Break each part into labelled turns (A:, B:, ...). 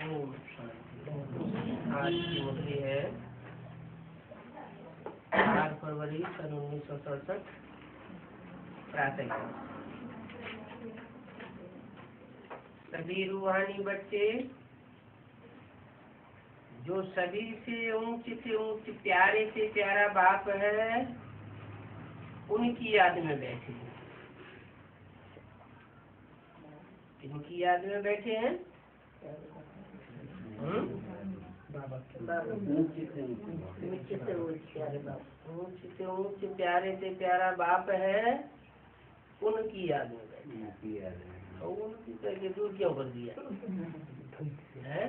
A: ओम शांति। आज की मुरली है 4 फरवरी सन 1967 प्रातः। सभी रूहानी बच्चे जो सभी से ऊंच प्यारे से प्यारा बाप है, उनकी याद में बैठे हैं। इनकी याद में बैठे हैं। ऊंच प्यारे से प्यारा बाप है, उनकी याद में बैठे हैं। और उनकी करके दूर क्यों कर दिया है?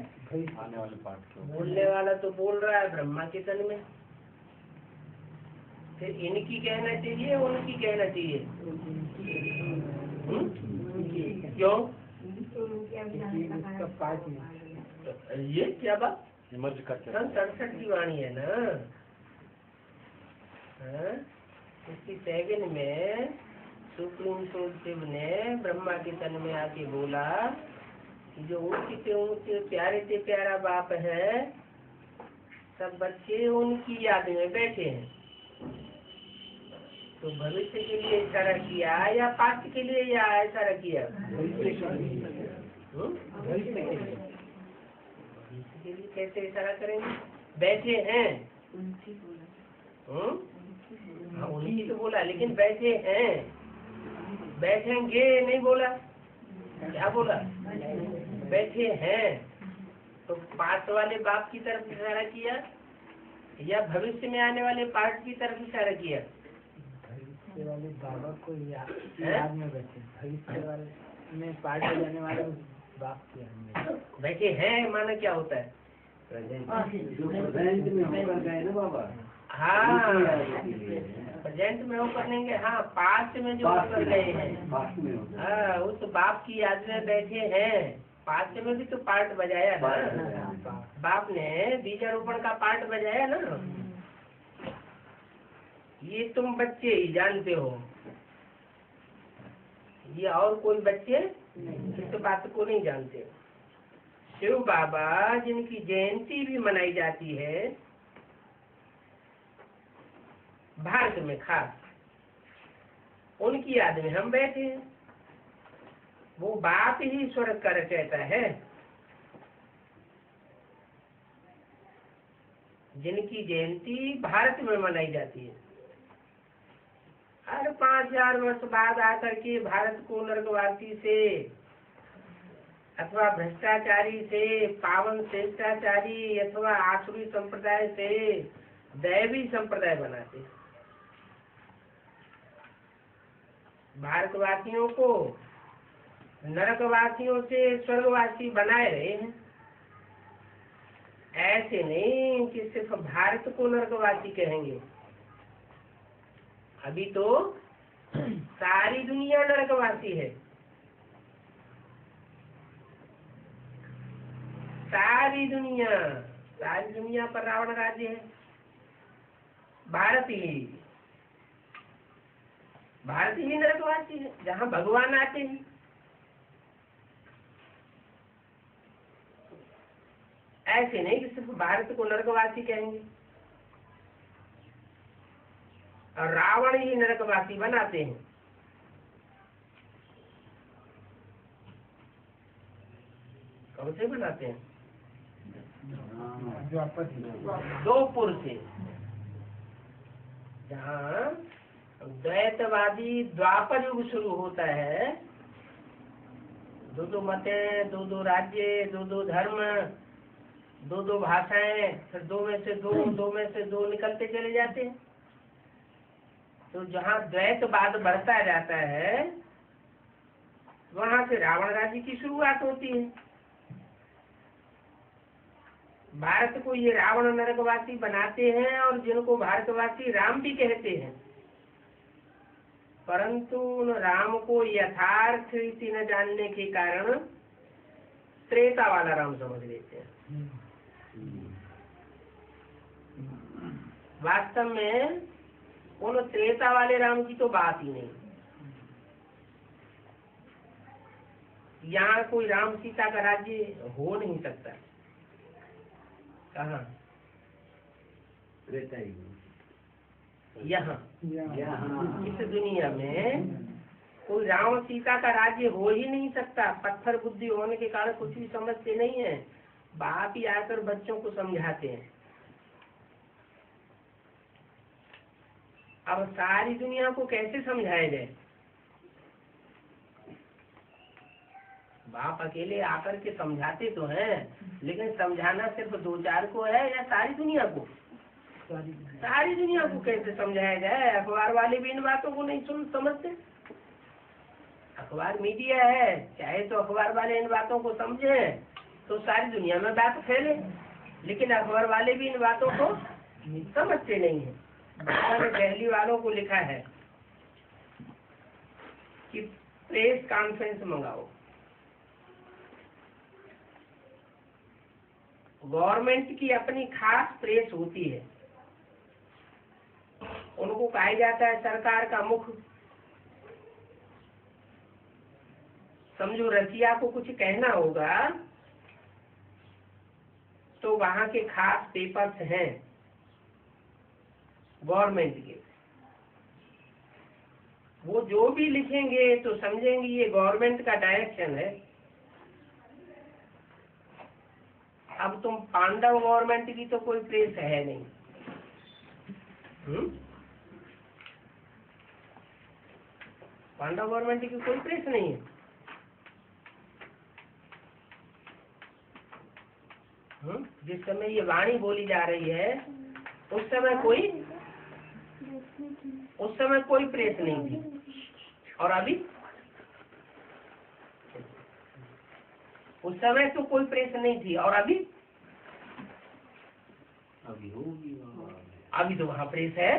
B: आने वाले पाठ
A: बोलने वाला तो बोल रहा है ब्रह्मा के तन में, फिर इनकी कहना चाहिए उनकी कहना चाहिए? क्यों? ये क्या बात? 67 की वाणी है ना। इसकी 7 में सुप्रीम कोर्ट शिव ने ब्रह्मा के तन में आके बोला कि जो ऊंचे से ऊंचे प्यारे से प्यारा बाप है, सब बच्चे उनकी याद में बैठे हैं। तो भविष्य के लिए इशारा किया या पास्ट के लिए या इशारा किया? भविष्य के लिए कैसे इशारा करेंगे? बैठे हैं। हाँ, उन्हीं तो बोला, लेकिन बैठे हैं, बैठेंगे नहीं बोला। क्या बोला? बैठे हैं। तो पास्ट वाले बाप की तरफ इशारा किया या भविष्य में आने वाले पास्ट की तरफ इशारा किया?
C: भविष्य वाले बाबा को याद में बैठे, भविष्य वाले में पार्ट हो जाने वाले बाप के याद में
A: बैठे हैं। माना क्या होता है?
B: प्रेजेंट में होकर गए ना बाबा।
A: हाँ, प्रेजेंट में होकर नहीं गए। हाँ, पास्ट में जो होकर गए हैं, हाँ, उस बाप की याद में बैठे हैं। पास्ट में भी तो पार्ट बजाया ना बाप ने, बीजारोपण का पार्ट बजाया ना। ये तुम बच्चे ही जानते हो, ये और कोई बच्चे इस बात को नहीं जानते। शिव बाबा जिनकी जयंती भी मनाई जाती है भारत में खास, उनकी याद में हम बैठे हैं। वो बाप ही स्वर्ग का रचयिता है। जिनकी जयंती भारत में मनाई जाती है, हर 5000 वर्ष बाद आकर के भारत को नरकवासी से अथवा भ्रष्टाचारी से, पावन श्रेष्ठाचारी अथवा आसुरी संप्रदाय से दैवी संप्रदाय बनाते। भारतवासियों को नरकवासियों से स्वर्गवासी बनाए रहे हैं। ऐसे नहीं कि सिर्फ भारत को नरकवासी कहेंगे। अभी तो सारी दुनिया नरकवासी है। सारी दुनिया पर रावण राज्य है। भारत ही नरकवासी है, जहाँ भगवान आते हैं। ऐसे नहीं कि सिर्फ भारत को नरकवासी कहेंगे और रावण ही नरकवासी बनाते हैं। कब से बनाते हैं? द्वापर से, जहाँ द्वैतवादी द्वापर युग शुरू होता है। 2 मतें, 2 राज्य, 2 धर्म, 2 भाषाएं, फिर 2 में से 2 निकलते चले जाते हैं। तो जहाँ द्वैतवाद बढ़ता जाता है, वहां से रावण राज्य की शुरुआत होती है। भारत को ये रावण नरकवासी बनाते हैं और जिनको भारतवासी राम भी कहते हैं, परंतु उन राम को यथार्थ रीति न जानने के कारण त्रेता वाला राम समझ लेते हैं। वास्तव में उन त्रेता वाले राम की तो बात ही नहीं। यहाँ कोई राम सीता का राज्य हो नहीं सकता। कहाँ? यहाँ इस दुनिया में कोई राम सीता का राज्य हो ही नहीं सकता। पत्थर बुद्धि होने के कारण कुछ भी समझते नहीं है। बाप ही आकर बच्चों को समझाते हैं। अब सारी दुनिया को कैसे समझाया जाए? बाप अकेले आकर के समझाते तो हैं, लेकिन समझाना सिर्फ 2-4 को है या सारी दुनिया को? सारी दुनिया को कैसे समझाया जाए? अखबार वाले भी इन बातों को नहीं समझते। अखबार मीडिया है, चाहे तो अखबार वाले इन बातों को समझे तो सारी दुनिया में बात फैले, लेकिन अखबार वाले भी इन बातों को समझते नहीं है। बाबा ने दिल्ली वालों को लिखा है कि प्रेस कॉन्फ्रेंस मंगाओ। गवर्नमेंट की अपनी खास प्रेस होती है, उनको कहा जाता है सरकार का मुख। समझो रसिया को कुछ कहना होगा तो वहां के खास पेपर्स हैं गवर्नमेंट के, वो जो भी लिखेंगे तो समझेंगे ये गवर्नमेंट का डायरेक्शन है। अब तुम पांडव गवर्नमेंट की तो कोई प्रेस है नहीं। पांडव गवर्नमेंट की कोई प्रेस नहीं है। जिस समय ये वाणी बोली जा रही है उस समय कोई प्रेस नहीं थी, और अभी उस समय तो कोई प्रेस नहीं थी, और अभी
B: होगी।
A: अभी तो वहाँ प्रेस है।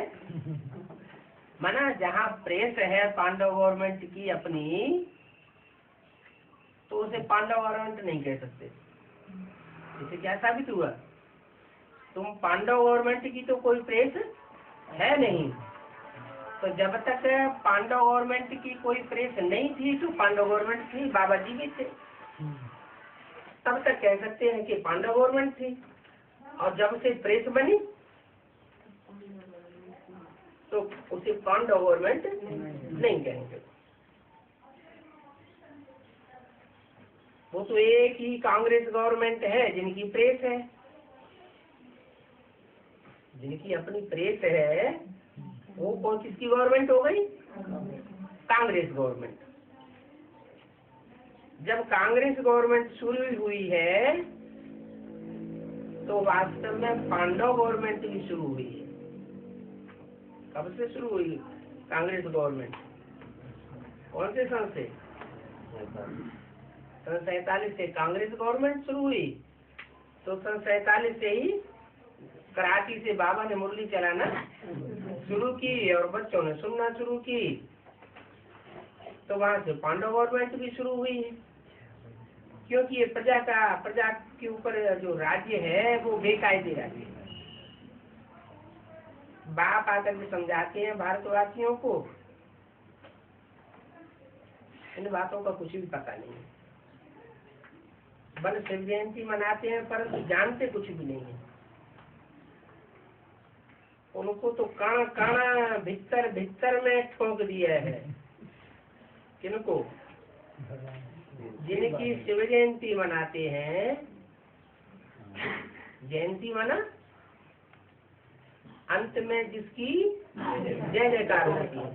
A: माना जहाँ प्रेस है पांडव गवर्नमेंट की अपनी, तो उसे पांडव गवर्नमेंट नहीं कह सकते। इससे क्या साबित हुआ? तुम पांडव गवर्नमेंट की तो कोई प्रेस है नहीं, तो जब तक पांडव गवर्नमेंट की कोई प्रेस नहीं थी तो पांडव गवर्नमेंट थी, बाबा जी भी थे, तब तक कह सकते हैं कि पांडव गवर्नमेंट थी। और जब से प्रेस बनी तो उसे पांडव गवर्नमेंट नहीं कहेंगे। वो तो एक ही कांग्रेस गवर्नमेंट है जिनकी प्रेस है, जिनकी अपनी प्रेस है। वो कौन किसकी गवर्नमेंट हो गई? कांग्रेस गवर्नमेंट। जब कांग्रेस गवर्नमेंट शुरू हुई है तो वास्तव में पांडव गवर्नमेंट भी शुरू हुई है। कब से शुरू हुई कांग्रेस गवर्नमेंट? कौन से सन से? सन 47 से कांग्रेस गवर्नमेंट शुरू हुई। तो सन 47 से ही कराची से बाबा ने मुरली चलाना शुरू की और बच्चों ने सुनना शुरू की, तो वहां से पांडव गवर्नमेंट भी शुरू हुई है। क्योंकि ये प्रजा के ऊपर जो राज्य है वो बेकायदे राज्य है। बाप आकर के समझाते हैं भारतवासियों को, इन बातों का कुछ भी पता नहीं है। बल शिव जयंती मनाते हैं परंतु जानते कुछ भी नहीं है। उनको तो काना काना भीतर में ठोक दिया है। किनको? जिनकी शिव जयंती मनाते हैं। जयंती माना अंत में जिसकी जय जयकार होती है,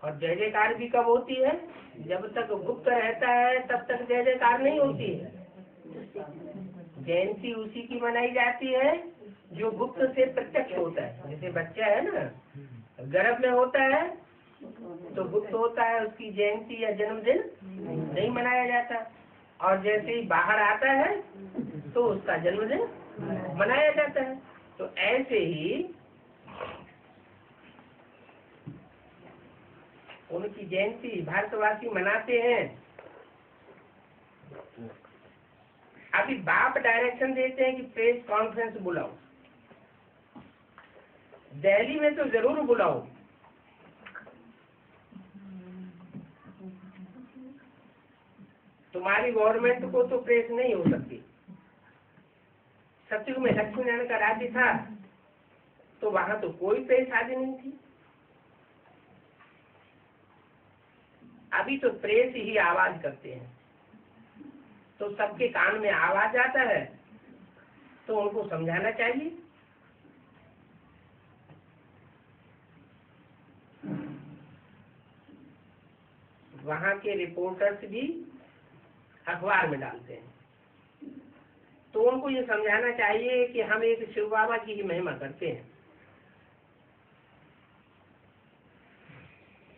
A: और जय जयकार भी कब होती है? जब तक गुप्त रहता है तब तक जय जयकार नहीं होती है। जयंती उसी की मनाई जाती है जो गुप्त से प्रत्यक्ष होता है। जैसे बच्चा है ना, गर्भ में होता है तो गुप्त होता है, उसकी जयंती या जन्मदिन नहीं मनाया जाता, और जैसे ही बाहर आता है तो उसका जन्मदिन मनाया जाता है। तो ऐसे ही उनकी जयंती भारतवासी मनाते हैं। अभी बाप डायरेक्शन देते हैं कि प्रेस कॉन्फ्रेंस बुलाओ। दिल्ली में तो जरूर बुलाओ, तुम्हारी गवर्नमेंट को तो प्रेस नहीं हो सकती। सतयुग में लक्ष्मी नारायण का राज्य था तो वहां तो कोई प्रेस आदि नहीं थी। अभी तो प्रेस ही आवाज करते हैं, तो सबके कान में आवाज आता है, तो उनको समझाना चाहिए। वहां के रिपोर्टर्स भी अखबार में डालते हैं, तो उनको ये समझाना चाहिए कि हम एक शिव बाबा की ही महिमा करते हैं।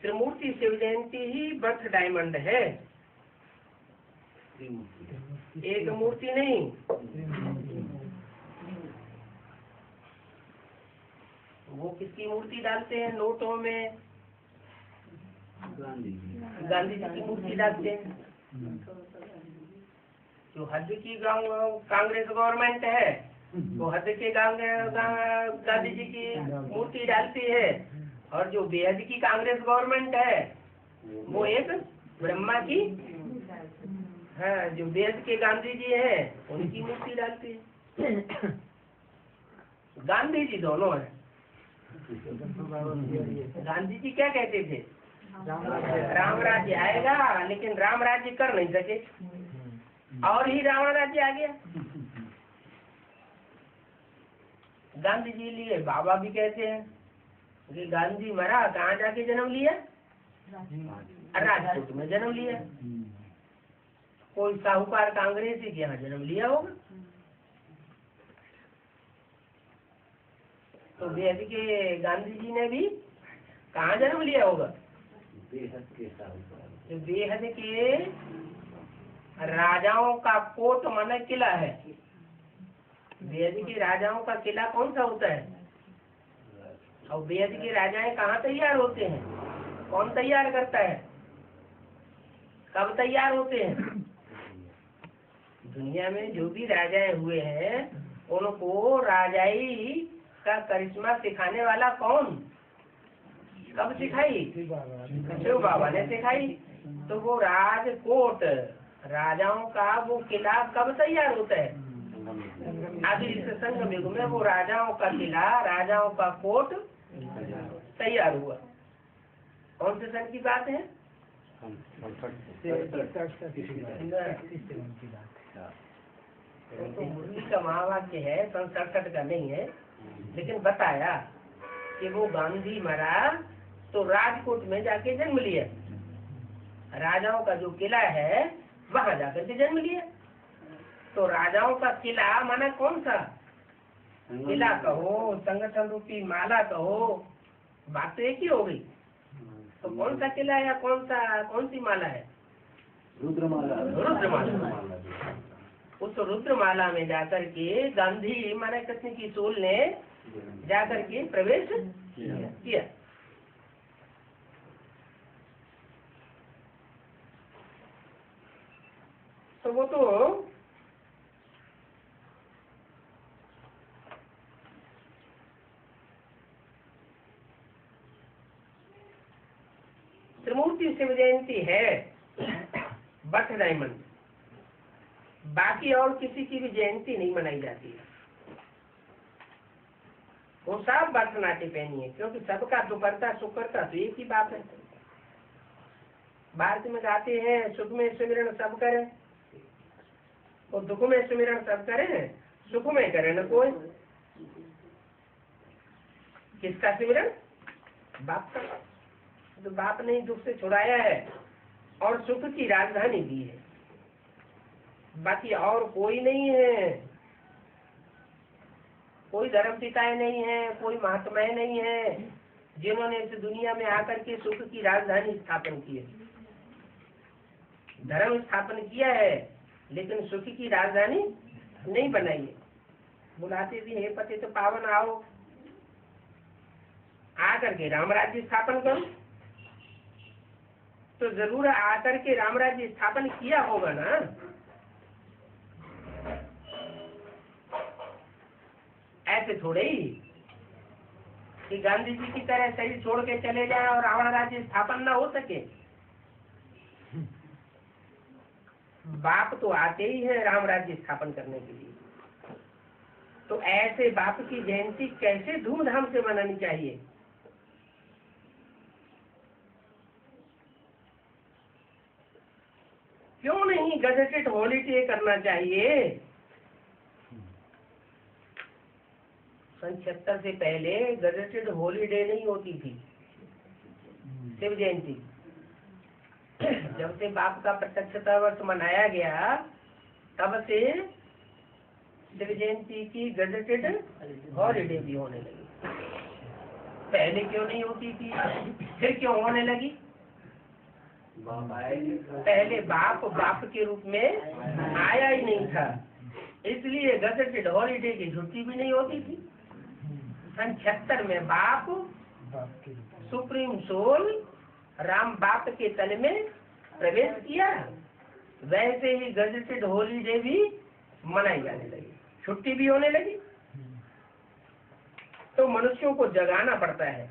A: त्रिमूर्ति शिव जयंती ही बर्थ डायमंड है, एक मूर्ति नहीं। वो किसकी मूर्ति डालते हैं नोटों में? गांधी जी की मूर्ति डालते हैं। जो हद की कांग्रेस गवर्नमेंट है वो हद के गांधी जी की मूर्ति डालती है, और जो बेहद की कांग्रेस गवर्नमेंट है वो एक ब्रह्मा की, हाँ, जो बेहद के गांधी जी हैं उनकी मूर्ति डालती है। गांधी जी दोनों है। गांधी जी क्या कहते थे? राम राज्य आएगा, लेकिन राम राज्य कर नहीं सके, और ही रावण राज्य आ गया। गांधी जी लिए बाबा भी कहते हैं कि गांधी मरा, कहाँ जाके जन्म लिया? राजकोट में जन्म लिया। कोई साहूकार कांग्रेसी के यहाँ जन्म लिया होगा। तो बेहद के गांधी जी ने भी कहाँ जन्म लिया होगा? बेहद के राजाओं का कोट मन किला है। बेहद के राजाओं का किला कौन सा होता है? और बेहद के राजाएं कहाँ तैयार होते हैं? कौन तैयार करता है? कब तैयार होते हैं? दुनिया में जो भी राजाएं हुए हैं उनको राजाई का करिश्मा सिखाने वाला कौन? कब सिखाई? शिव बाबा ने सिखाई। तो वो राजकोट, राजाओं का वो किला कब तैयार होता है? आदि संगम युग में वो राजाओं का किला, राजाओं का कोट तैयार हुआ। कौन से सन की बात है? तो मुरली का महावाक्य है, सन 67 का नहीं है, लेकिन बताया कि वो गांधी मरा तो राजकोट में जाके जन्म लिया। राजाओं का जो किला है वहां जाकर के जन्म लिया। तो राजाओं का किला माना कौन सा? किला कहो, संगठन रूपी माला कहो, बात तो एक ही हो गई। तो कौन सा किला या कौन सी माला है? रुद्रमाला। रुद्रमाला। उस रुद्रमाला में जाकर के गांधी माना कृष्ण की सोल ने जाकर के प्रवेश किया। तो वो तो त्रिमूर्ति शिव जयंती है बर्थ डायमंड, बाकी और किसी की भी जयंती नहीं मनाई जाती है। वो सब भरतनाट्य पहनी है, क्योंकि सबका दुपरता सुकरता तो एक ही बात है। भारत में गाते हैं सुख में सुमिरन सब करे, और दुख में सुमिरन सब करे, सुख में करे न कोई। किसका सुमिरन? बाप का। तो बाप ने दुख से छुड़ाया है और सुख की राजधानी दी है, बाकी और कोई नहीं है। कोई धर्म पिताएं नहीं है, कोई महात्माएं नहीं है जिन्होंने इस दुनिया में आकर के सुख की राजधानी स्थापन की है। धर्म स्थापन किया है लेकिन सुख की राजधानी नहीं बनाई है। बुलाते भी हे पतित पावन आओ, आकर के राम राज्य स्थापन करो, तो जरूर आकर के राम राज्य स्थापन किया होगा ना। ऐसे थोड़े ही कि गांधी जी की तरह शरीर छोड़ के चले जाए और रावण राज्य स्थापन न हो सके। बाप तो आते ही है राम राज्य स्थापन करने के लिए। तो ऐसे बाप की जयंती कैसे धूमधाम से मनानी चाहिए? क्यों नहीं गजेटेड हॉलीडे करना चाहिए? सन 76 से पहले गजेटेड हॉलीडे नहीं होती थी शिव जयंती। जब से बाप का प्रत्यक्षता वर्ष मनाया गया तब से शिव जयंती की गजेटेड हॉलीडे भी होने लगी। पहले क्यों नहीं होती थी, फिर क्यों होने लगी? पहले बाप के रूप में आया ही नहीं था, इसलिए गजेटेड हॉलीडे की छुट्टी भी नहीं होती थी। सन 76 में बाप सुप्रीम सोल राम बाप के तन में प्रवेश किया, वैसे ही गजेटेड हॉलीडे भी मनाई जाने लगी, छुट्टी भी होने लगी। तो मनुष्यों को जगाना पड़ता है,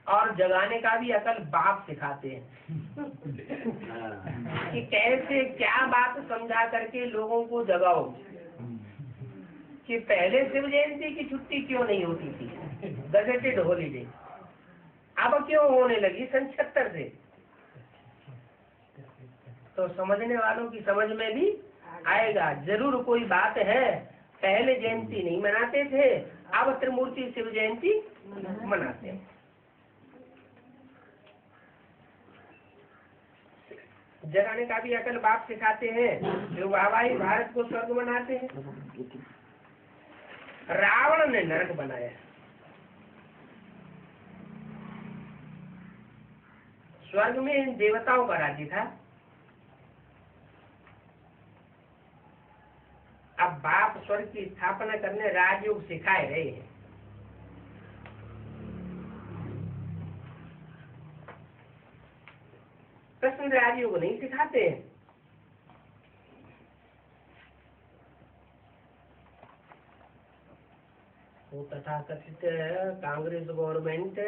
A: और जगाने का भी अकल बाप सिखाते हैं कि कैसे क्या बात समझा करके लोगों को जगाओ। कि पहले शिव जयंती की छुट्टी क्यों नहीं होती थी गजेटेड हॉलीडे, अब क्यों होने लगी सन 76 से? तो समझने वालों की समझ में भी आएगा, जरूर कोई बात है। पहले जयंती नहीं मनाते थे, अब त्रिमूर्ति शिव जयंती मनाते हैं। जगाने का भी अकल बाप सिखाते हैं, जो बाबा ही भारत को स्वर्ग बनाते हैं। रावण ने नरक बनाया, स्वर्ग में इन देवताओं का राज्य था। अब बाप स्वर्ग की स्थापना करने राजयोग सिखाए रहे हैं। कृष्ण राजयोग नहीं सिखाते हैं। वो तथाकथित कांग्रेस गवर्नमेंट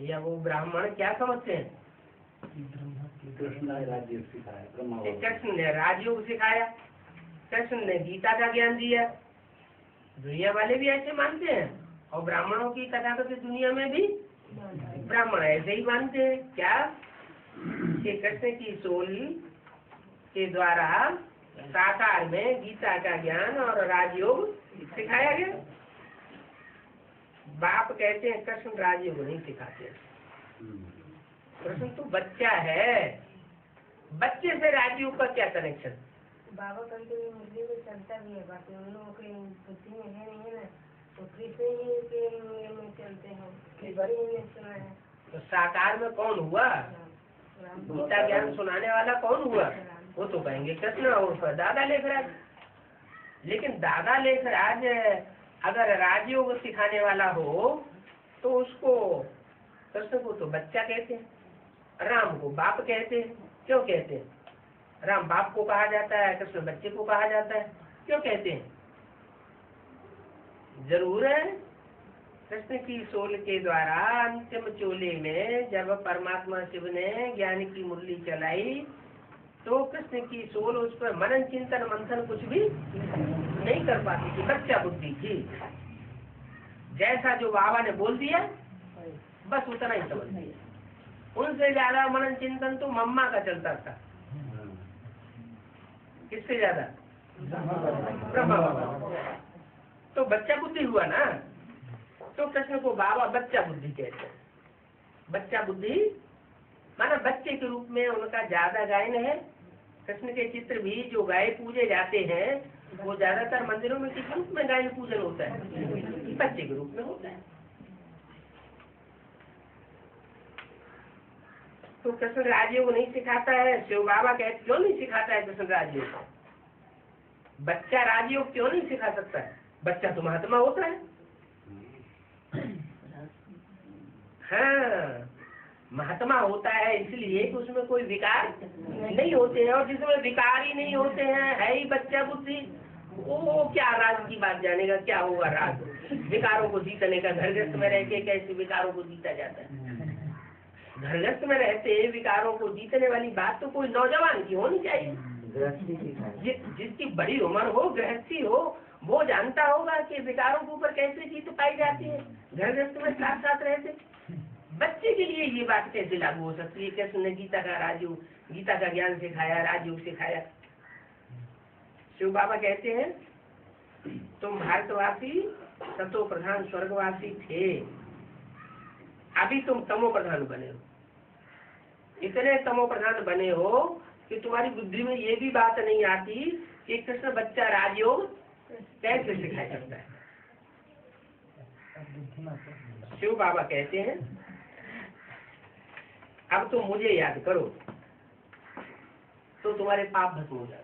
A: या वो ब्राह्मण क्या समझते हैं?
B: कृष्ण ने राज्य सिखाया,
A: कृष्ण ने राजयोग सिखाया, कृष्ण ने गीता का ज्ञान दिया। दुनिया वाले भी ऐसे मानते हैं, और ब्राह्मणों की तथाकथित दुनिया में भी ब्राह्मण ऐसे ही मानते हैं। क्या कि कृष्ण की सोल के द्वारा साकार में गीता का ज्ञान और राजयोग सिखाया गया। बाप कहते हैं कृष्ण राजयोग नहीं सिखाते। कृष्ण तो बच्चा है, बच्चे से राजयोग का क्या कनेक्शन?
D: बाबा कभी मुरली में चलता भी है, बाकी उन लोगों की बुद्धि में है नहीं है ना, तो कृष्ण ही के में चलते हैं, बड़ी ने सुना है।
A: तो साकार में कौन हुआ? गीता ज्ञान सुनाने वाला कौन हुआ? वो तो कहेंगे कृष्ण और दादा लेखराज। लेकिन दादा लेखराज अगर राजयोग सिखाने वाला हो तो उसको, कृष्ण को तो बच्चा कहते हैं, राम को बाप कहते हैं। क्यों कहते हैं? राम बाप को कहा जाता है, कृष्ण बच्चे को कहा जाता है, क्यों कहते हैं? जरूर है कृष्ण की सोल के द्वारा अंतिम चोले में जब परमात्मा शिव ने ज्ञान की मुरली चलाई तो कृष्ण की सोल उस पर मनन चिंतन मंथन कुछ भी नहीं कर पाती थी, बच्चा बुद्धि थी। जैसा जो बाबा ने बोल दिया बस उतना ही समझ लिया। उनसे ज्यादा मनन चिंतन तो मम्मा का चलता था। किससे ज्यादा? ब्रह्मा बाबा। तो बच्चा बुद्धि हुआ ना, तो कृष्ण को बाबा बच्चा बुद्धि कहते हैं। बच्चा बुद्धि माना बच्चे के रूप में उनका ज्यादा गायन है। कृष्ण के चित्र भी जो गाय पूजे जाते हैं वो ज्यादातर मंदिरों में किस रूप में गायन पूजन होता है? बच्चे के रूप में होता है। तो कृष्ण राजयोग नहीं सिखाता है। शिव बाबा कहते क्यों नहीं सिखाता है कृष्ण राजयोग? बच्चा राजयोग क्यों नहीं सिखा सकता है? बच्चा तो महात्मा होता है। हाँ, महात्मा होता है इसलिए कि उसमें कोई विकार नहीं होते हैं, और जिसमें विकार ही नहीं होते हैं है ही बच्चा बुद्धि, वो क्या राज की बात जानेगा? क्या होगा राज? विकारों को जीतने का, घर गृहस्थ में रह के कैसे विकारों को जीता जाता है? घरगस्त में रहते विकारों को जीतने वाली बात तो कोई नौजवान की होनी चाहिए। जिसकी बड़ी उम्र हो, गृहस्थी हो, वो जानता होगा कि विकारों के ऊपर कैसे जीत पाई जाती है। घरगस्त में साथ साथ रहते बच्चे के लिए ये बात कैसे लागू हो सकती है? कृष्ण ने गीता का ज्ञान सिखाया, राजयोग सिखाया। शिव बाबा कहते हैं तुम भारतवासी सतो प्रधान स्वर्गवासी थे, अभी तुम तमो प्रधान बने हो। इतने तमो प्रधान बने हो कि तुम्हारी बुद्धि में ये भी बात नहीं आती कि कृष्ण बच्चा राजयोग कैसे सिखा सकता है। शिव बाबा कहते हैं अब तुम मुझे याद करो तो तुम्हारे पाप भस्म हो जाए।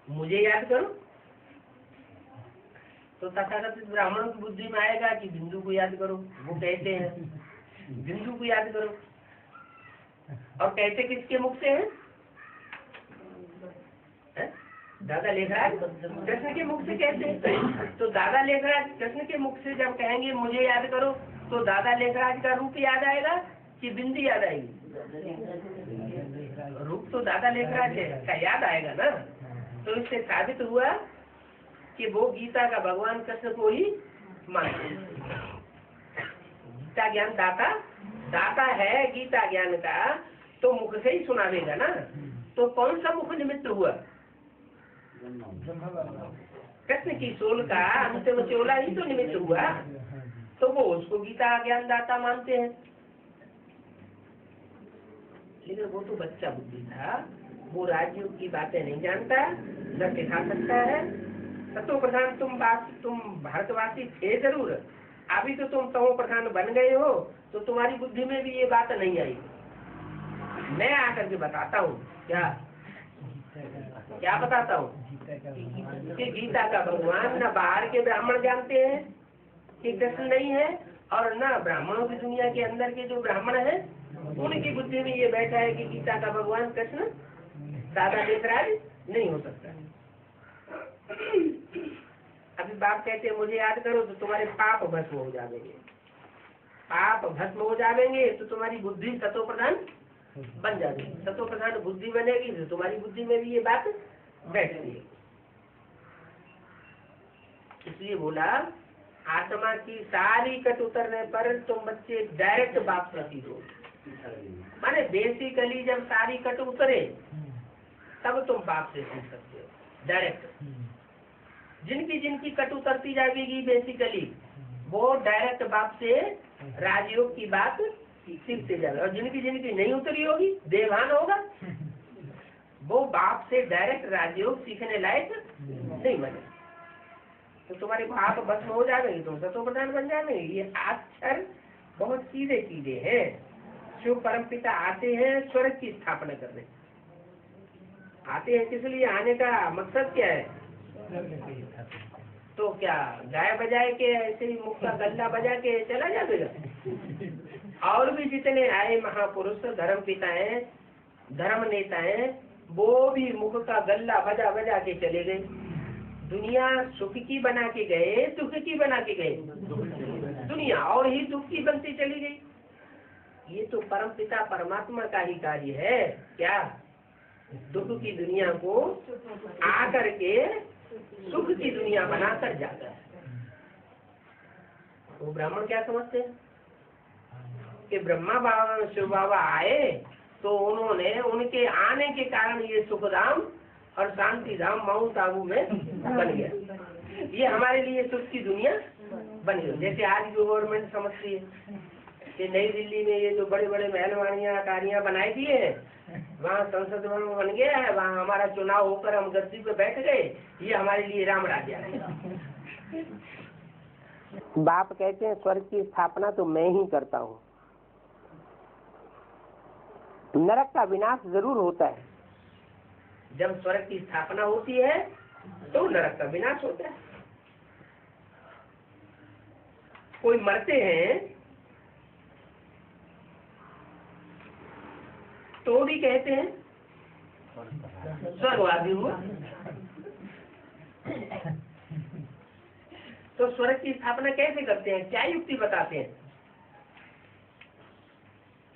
A: मुझे याद करो तो तथाकथित ब्राह्मणों की बुद्धि में आएगा कि बिंदु को याद करो। वो कहते हैं बिंदु को याद करो, और कहते किसके मुख से हैं? दादा लेखराज कृष्ण के मुख से कहते हैं। तो दादा लेखराज कृष्ण के मुख से जब कहेंगे मुझे याद करो तो दादा लेखराज का रूप याद आएगा कि बिंदी याद आएगी? रूप तो दादा लेखराज का याद आएगा ना। तो इससे साबित हुआ कि वो गीता का भगवान कृष्ण को ही मानते। गीता ज्ञान दाता है गीता ज्ञान का, तो मुख से ही सुनावेगा ना। तो कौन सा मुख निमित्त हुआ? कृष्ण की सोल का अंतिम चोला ही तो निमित्त हुआ। तो वो उसको गीता ज्ञान दाता मानते हैं। लेकिन वो तो बच्चा बुद्धि था, वो राजयोग की बातें नहीं जानता, न सिखा सकता है। सतो प्रधान तुम भारतवासी थे जरूर, अभी तो तुम तमो प्रधान बन गए हो, तो तुम्हारी बुद्धि में भी ये बात नहीं आई। मैं आकर के बताता हूँ क्या बताता हूँ कि गीता का भगवान न बाहर के ब्राह्मण जानते हैं कि कृष्ण नहीं है, और न ब्राह्मणों की दुनिया के अंदर के जो ब्राह्मण है उनकी बुद्धि में ये बैठा है कि गीता का भगवान कृष्ण दादा लेखराज नहीं हो सकता। अभी बाप कहते हैं मुझे याद करो तो तुम्हारे पाप भस्म हो जाएंगे। पाप भस्म हो जाएंगे तो तुम्हारी बुद्धि सतो प्रधान बन जाएगी। सतो प्रधान बुद्धि बनेगी तो तुम्हारी बुद्धि में भी ये बात बैठती है। इसलिए बोला आत्मा की सारी कट उतरने पर तुम बच्चे डायरेक्ट बाप प्रतीत हो। माने बेसिकली जब सारी कट उतरे तब तुम बाप से सीख सकते हो डायरेक्ट। जिनकी कट उतरती जाएगी बेसिकली वो डायरेक्ट बाप से राजयोग की बात सीखते जाएगा, और जिनकी नहीं उतरी होगी देवान होगा वो बाप से डायरेक्ट राजयोग सीखने लायक नहीं बने। तो तुम्हारे बाप भस्म हो जाएंगे, तुम सतो प्रधान बन जाएंगे। ये अक्षर बहुत सीधे सीधे हैं। शिव परम पिता आते हैं स्वर्ग की स्थापना करने। आते हैं किस लिए? आने का मकसद क्या है? तो क्या गाय बजाए के ऐसे ही मुख का गल्ला बजा के चला जाएगा? और भी जितने आए महापुरुष धर्म पिता हैं, धर्म नेता हैं, वो भी मुख का गल्ला बजा बजा के चले गए। दुनिया सुख की बना के गए, दुख की बना के गए। दुनिया और ही दुख की बनती चली गई। ये तो परम पिता परमात्मा का ही कार्य है। क्या दुख की दुनिया को आकर के सुख की दुनिया बनाकर जाता है। वो ब्राह्मण क्या समझते हैं कि ब्रह्मा बाबा शिव बाबा आए तो उन्होंने उनके आने के कारण ये सुखधाम और शांति धाम माउंट आबू में बन गया। ये हमारे लिए सुख की दुनिया बन गई। जैसे आज की गवर्नमेंट समझती है कि नई दिल्ली में ये जो बड़े बड़े महलवानियां कारियां बनाई दिए हैं, वहाँ संसद भवन बन गया है, वहाँ हमारा चुनाव होकर हम गद्दी पे बैठ गए, ये हमारे लिए राम राज्य है। बाप कहते हैं स्वर्ग की स्थापना तो मैं ही करता हूँ। नरक का विनाश जरूर होता है। जब स्वर्ग की स्थापना होती है तो नरक का विनाश होता है। कोई मरते हैं तो भी कहते हैं स्वर्गवासी हुआ। तो स्वर्ग की स्थापना कैसे करते हैं, क्या युक्ति बताते हैं?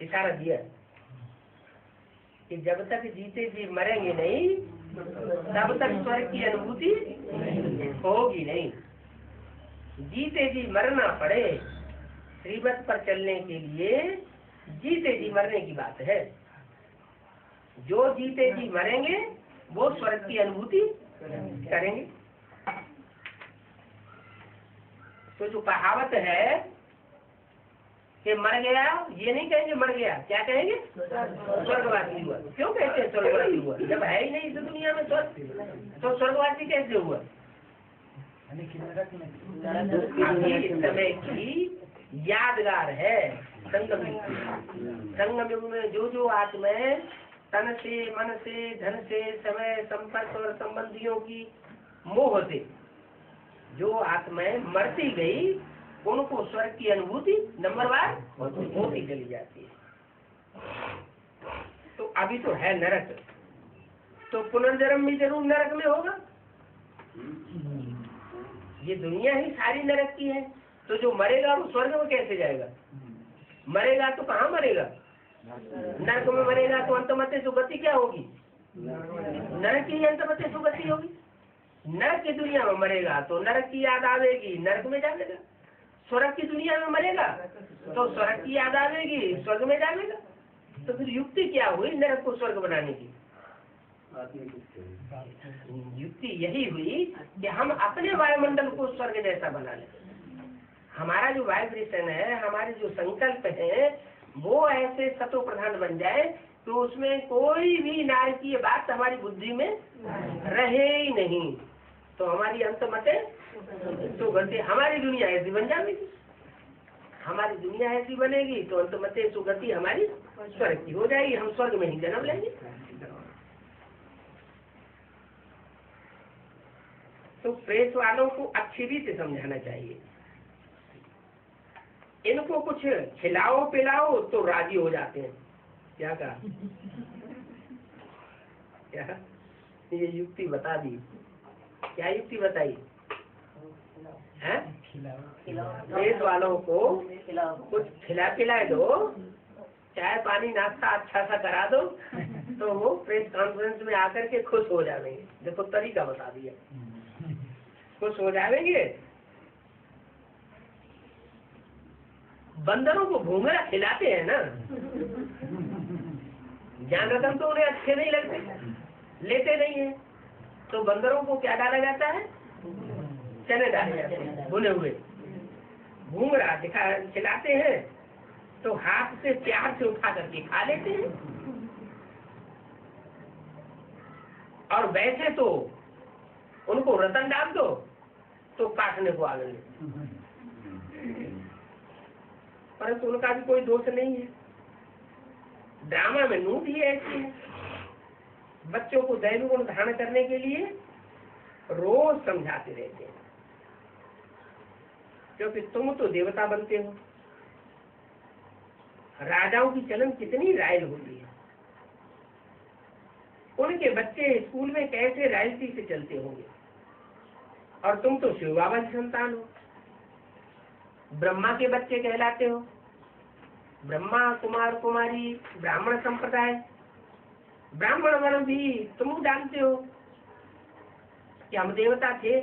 A: इशारा दिया कि जब तक जीते जी मरेंगे नहीं तब तक स्वर्ग की अनुभूति होगी नहीं। जीते जी मरना पड़े श्रीवत पर चलने के लिए, जीते जी मरने की बात है। जो जीते जी मरेंगे वो स्वर्ग की अनुभूति करेंगे। तो जो कहावत है कि मर गया, ये नहीं कहेंगे मर गया, क्या कहेंगे? स्वर्गवासी हुआ। क्यों कहते हैं स्वर्गवासी हुआ? जब है ही नहीं इस दुनिया में स्वर्ग, तो स्वर्गवासी कैसे हुआ?
C: यानी कि नरक में
A: अभी समय की यादगार है संगम युग। संगम युग में जो जो आत्माएं तन से, मन से, धन से, समय, संपर्क और संबंधियों की मोह से जो आत्माएं मरती गई, उनको स्वर्ग की अनुभूति नंबरवार होती चली जाती है। तो अभी तो है नरक, तो पुनर्जन्म भी जरूर नरक में होगा। ये दुनिया ही सारी नरक की है। तो जो मरेगा वो स्वर्ग में कैसे जाएगा? मरेगा तो कहाँ मरेगा? नरक में मरेगा तो अंतमते सुगति क्या होगी? नरक की अंतमते सुगति होगी। नरक की दुनिया में मरेगा तो नरक की याद आवेगी, नरक में जाएगा। स्वर्ग की दुनिया में मरेगा तो स्वर्ग की याद आवेगी, स्वर्ग में जाएगा। तो फिर युक्ति क्या हुई नरक को स्वर्ग बनाने की? युक्ति यही हुई कि हम अपने वायुमंडल को स्वर्ग जैसा बना लें। हमारा जो वाइब्रेशन है, हमारे जो संकल्प है, वो ऐसे सतो प्रधान बन जाए तो उसमें कोई भी नारकीय बात हमारी बुद्धि में रहे ही नहीं। तो हमारी अंतमते सुगति, हमारी दुनिया ऐसी बन जाएगी। हमारी दुनिया ऐसी बनेगी तो अंतमते सुगति हमारी स्वर्ग की हो जाएगी। हम स्वर्ग में ही जन्म लेंगे। तो प्रेस वालों को अच्छी रीति समझाना चाहिए। इनको कुछ खिलाओ पिलाओ तो राजी हो जाते हैं। क्या कहा? क्या ये युक्ति बता दी? क्या युक्ति बताई है? प्रेस वालों को कुछ खिला पिला दो, चाय पानी नाश्ता अच्छा सा करा दो, तो वो प्रेस कॉन्फ्रेंस में आकर के खुश हो जाएंगे। देखो तरीका बता दिया, खुश हो जाएंगे। बंदरों को घूंघरा खिलाते हैं ना, ज्ञान रतन तो उन्हें अच्छे नहीं लगते, लेते नहीं है। तो बंदरों को क्या डाला जाता है? चने डाले जाते हैं भुने हुए। घूंघरा खिलाते हैं तो हाथ से प्यार से उठा करके खा लेते हैं। और वैसे तो उनको रतन डाल दो तो काटने को आ गए, परंतु उनका भी कोई दोष नहीं है। ड्रामा में नूत ही ऐसी है। बच्चों को दैवी गुण धारण करने के लिए रोज समझाते रहते हैं, क्योंकि तुम तो देवता बनते हो। राजाओं की चलन कितनी रायल होती है। उनके बच्चे स्कूल में कैसे रायल्टी से चलते होंगे, और तुम तो शिव बाबा की संतान हो, ब्रह्मा के बच्चे कहलाते हो। ब्रह्मा कुमार कुमारी ब्राह्मण संप्रदाय, ब्राह्मण वर्ण भी तुम जानते हो कि हम देवता थे।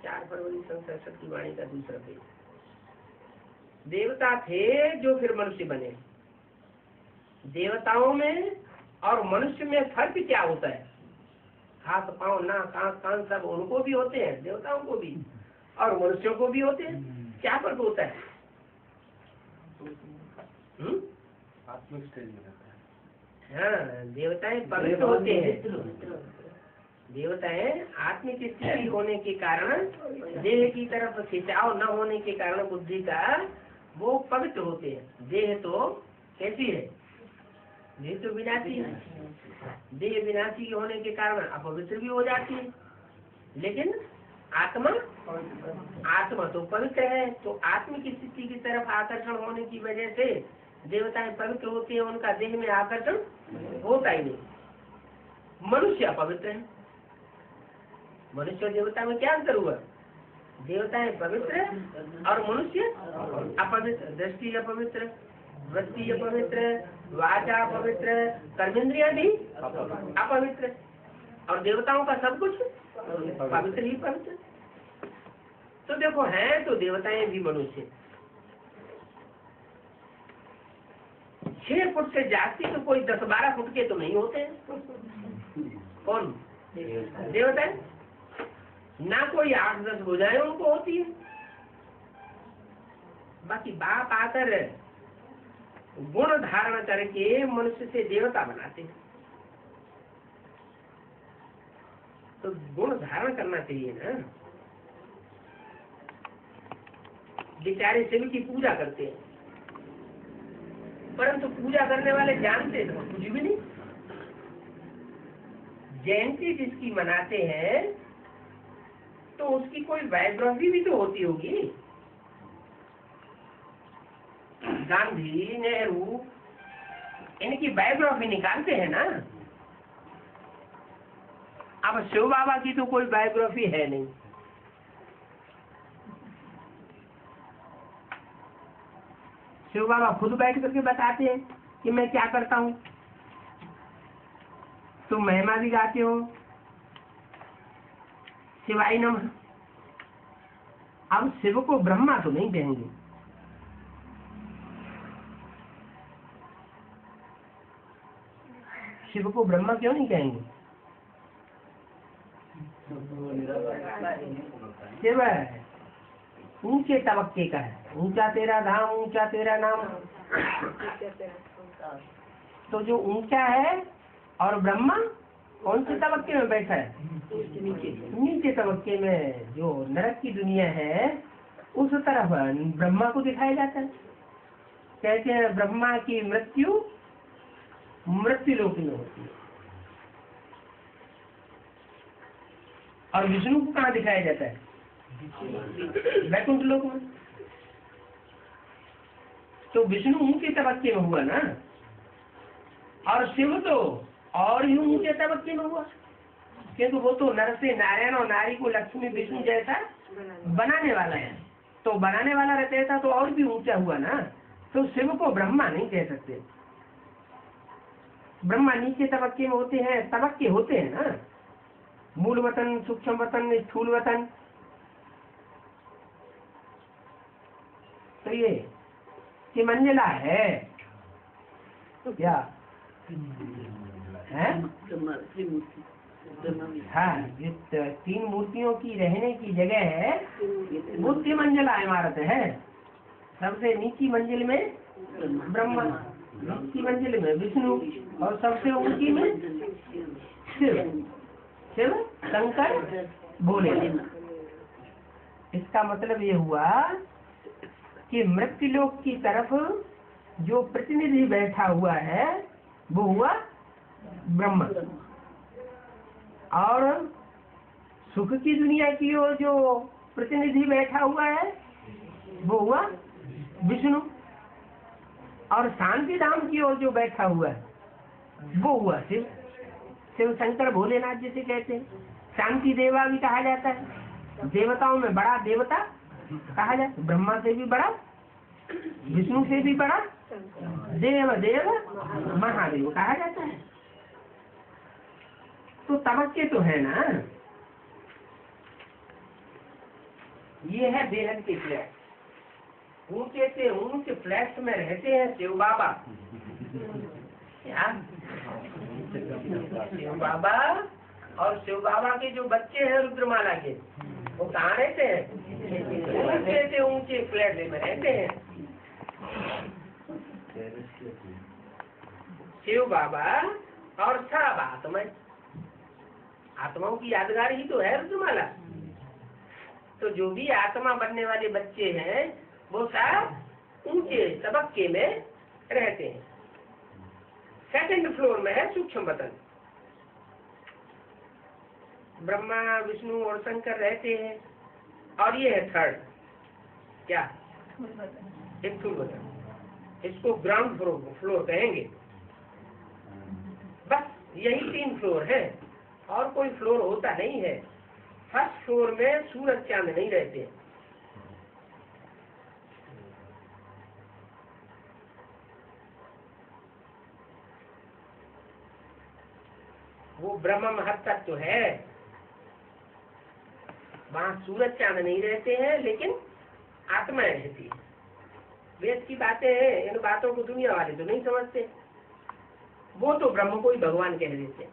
A: 4 फरवरी संसद की वाणी का दूसरा पेज। देवता थे जो फिर मनुष्य बने। देवताओं में और मनुष्य में फर्क क्या होता है? हाथ पांव नाक आंख कान सब उनको भी होते हैं, देवताओं को भी, और मनुष्यों को भी होते हैं। क्या फर्क होता है?
B: आत्मिक स्टेज में रहता है।
A: हाँ, देवताएं पवित्र होते हैं। देवताएं आत्मिक स्थिति होने के कारण, देह की तरफ खिंचाव न होने के कारण बुद्धि का, वो पवित्र होते हैं। देह तो कैसी है? देह तो विनाशी है। देह विनाशी होने के कारण अपवित्र भी हो जाती है, लेकिन आत्मा तो पवित्र है। तो आत्मिक स्थिति की तरफ आकर्षण होने की वजह से देवताएं पवित्र होती है, उनका देह में आकर्षण होता ही नहीं। मनुष्य अपवित्र है। मनुष्य और देवता में क्या अंतर हुआ? देवताएं पवित्र और मनुष्य अपवित्र। दृष्टि अपवित्र, वृत्ति अपवित्र, वाचा अपवित्र, कर्मेंद्रियां भी अपवित्र, और देवताओं का सब कुछ पवित्र ही पवित्र। तो देखो, हैं तो देवताएं भी मनुष्य। 6 फुट से जाती तो कोई 10-12 फुट के तो नहीं होते हैं। कौन? देवताएं। ना कोई 8-10 भुजाएं उनको होती है। बाकी बाप आकर गुण धारण करके मनुष्य से देवता बनाते हैं। तो गुण धारण करना चाहिए ना। बेचारे शिव की पूजा करते हैं, परंतु पूजा करने वाले जानते तो कुछ भी नहीं। जयंती जिसकी मनाते हैं तो उसकी कोई बायोग्राफी भी तो होती होगी। गांधी, नेहरू, इनकी बायोग्राफी निकालते हैं ना। अब शिव बाबा की तो कोई बायोग्राफी है नहीं। शिव बाबा खुद बैठ करके बताते हैं कि मैं क्या करता हूँ। तुम महिमा भी गाते हो, शिवाय नमः। अब शिव को ब्रह्मा तो नहीं कहेंगे। शिव को ब्रह्मा क्यों नहीं कहेंगे? शिव ऊंचे तबक्के का है। ऊंचा तेरा धाम, ऊंचा तेरा नाम। तो जो ऊंचा है, और ब्रह्मा कौन से तबक्के में बैठा है? नीचे तबक्के में। जो नरक की दुनिया है उस तरफ ब्रह्मा को दिखाया जाता है। कहते हैं ब्रह्मा की मृत्यु लोक में होती है, और विष्णु को कहाँ दिखाया जाता है? वैकुंठ लोक में। तो विष्णु ऊंचे तबक्के में हुआ ना, और शिव तो और ही ऊंचे तबक्के में हुआ, क्योंकि वो तो नर से नारायण और नारी को लक्ष्मी विष्णु जैसा बनाने वाला है। तो बनाने वाला रहता तो और भी ऊंचा हुआ ना। तो शिव को ब्रह्मा नहीं कह सकते। ब्रह्मा नीचे तबक्के में होते हैं। तबक्के होते हैं ना, मूल वतन, सूक्ष्म वतन, स्थूल वतन। तो ये कि मंजिला है तो क्या है? हाँ, ये 3 मूर्तियों की रहने की जगह है। वो 3 मंजिला इमारत है। सबसे नीची मंजिल में ब्रह्मा, नीची मंजिल में विष्णु, और सबसे ऊंची में शिव। शिव, शंकर, भोले। इसका मतलब ये हुआ कि मृत्युलोक की तरफ जो प्रतिनिधि बैठा हुआ है वो हुआ ब्रह्मा, और सुख की दुनिया की ओर जो प्रतिनिधि बैठा हुआ है वो हुआ विष्णु, और शांति धाम की ओर जो बैठा हुआ है वो हुआ शिव। शिव शंकर भोलेनाथ जिसे कहते हैं। शांति देवा भी कहा जाता है। देवताओं में बड़ा देवता कहा जाता है। ब्रह्मा से भी बड़ा, विष्णु से भी बड़ा देव देव महादेव कहा जाता है। तो तबक्के तो है ना। ये है बेहद के फ्लैट। ऊंचे से ऊंचे फ्लैट में रहते हैं शिव बाबा। शिव बाबा और शिव बाबा के जो बच्चे हैं रुद्रमाला के, वो कहाँ रहते हैं? ऊंचे से ऊंचे फ्लैट में रहते हैं। शिव बाबा और सब आत्माओं की यादगार ही तो है रुद्रमाला। तो जो भी आत्मा बनने वाले बच्चे हैं वो सब ऊंचे तबक्के में रहते हैं। सेकंड फ्लोर में है सूक्ष्म वतन। ब्रह्मा, विष्णु और शंकर रहते हैं, और ये है थर्ड, क्या? स्थूल वतन। इसको ग्राउंड फ्लोर कहेंगे। बस यही 3 फ्लोर है, और कोई फ्लोर होता नहीं है। फर्स्ट फ्लोर में सूरज चांद नहीं रहते। वो ब्रह्म महत्तत्व है, वहाँ सूरज चांद नहीं रहते हैं, लेकिन आत्मा रहती है। वेद की बातें हैं, इन बातों को दुनिया वाले तो नहीं समझते। वो तो ब्रह्म को ही भगवान कह देते हैं।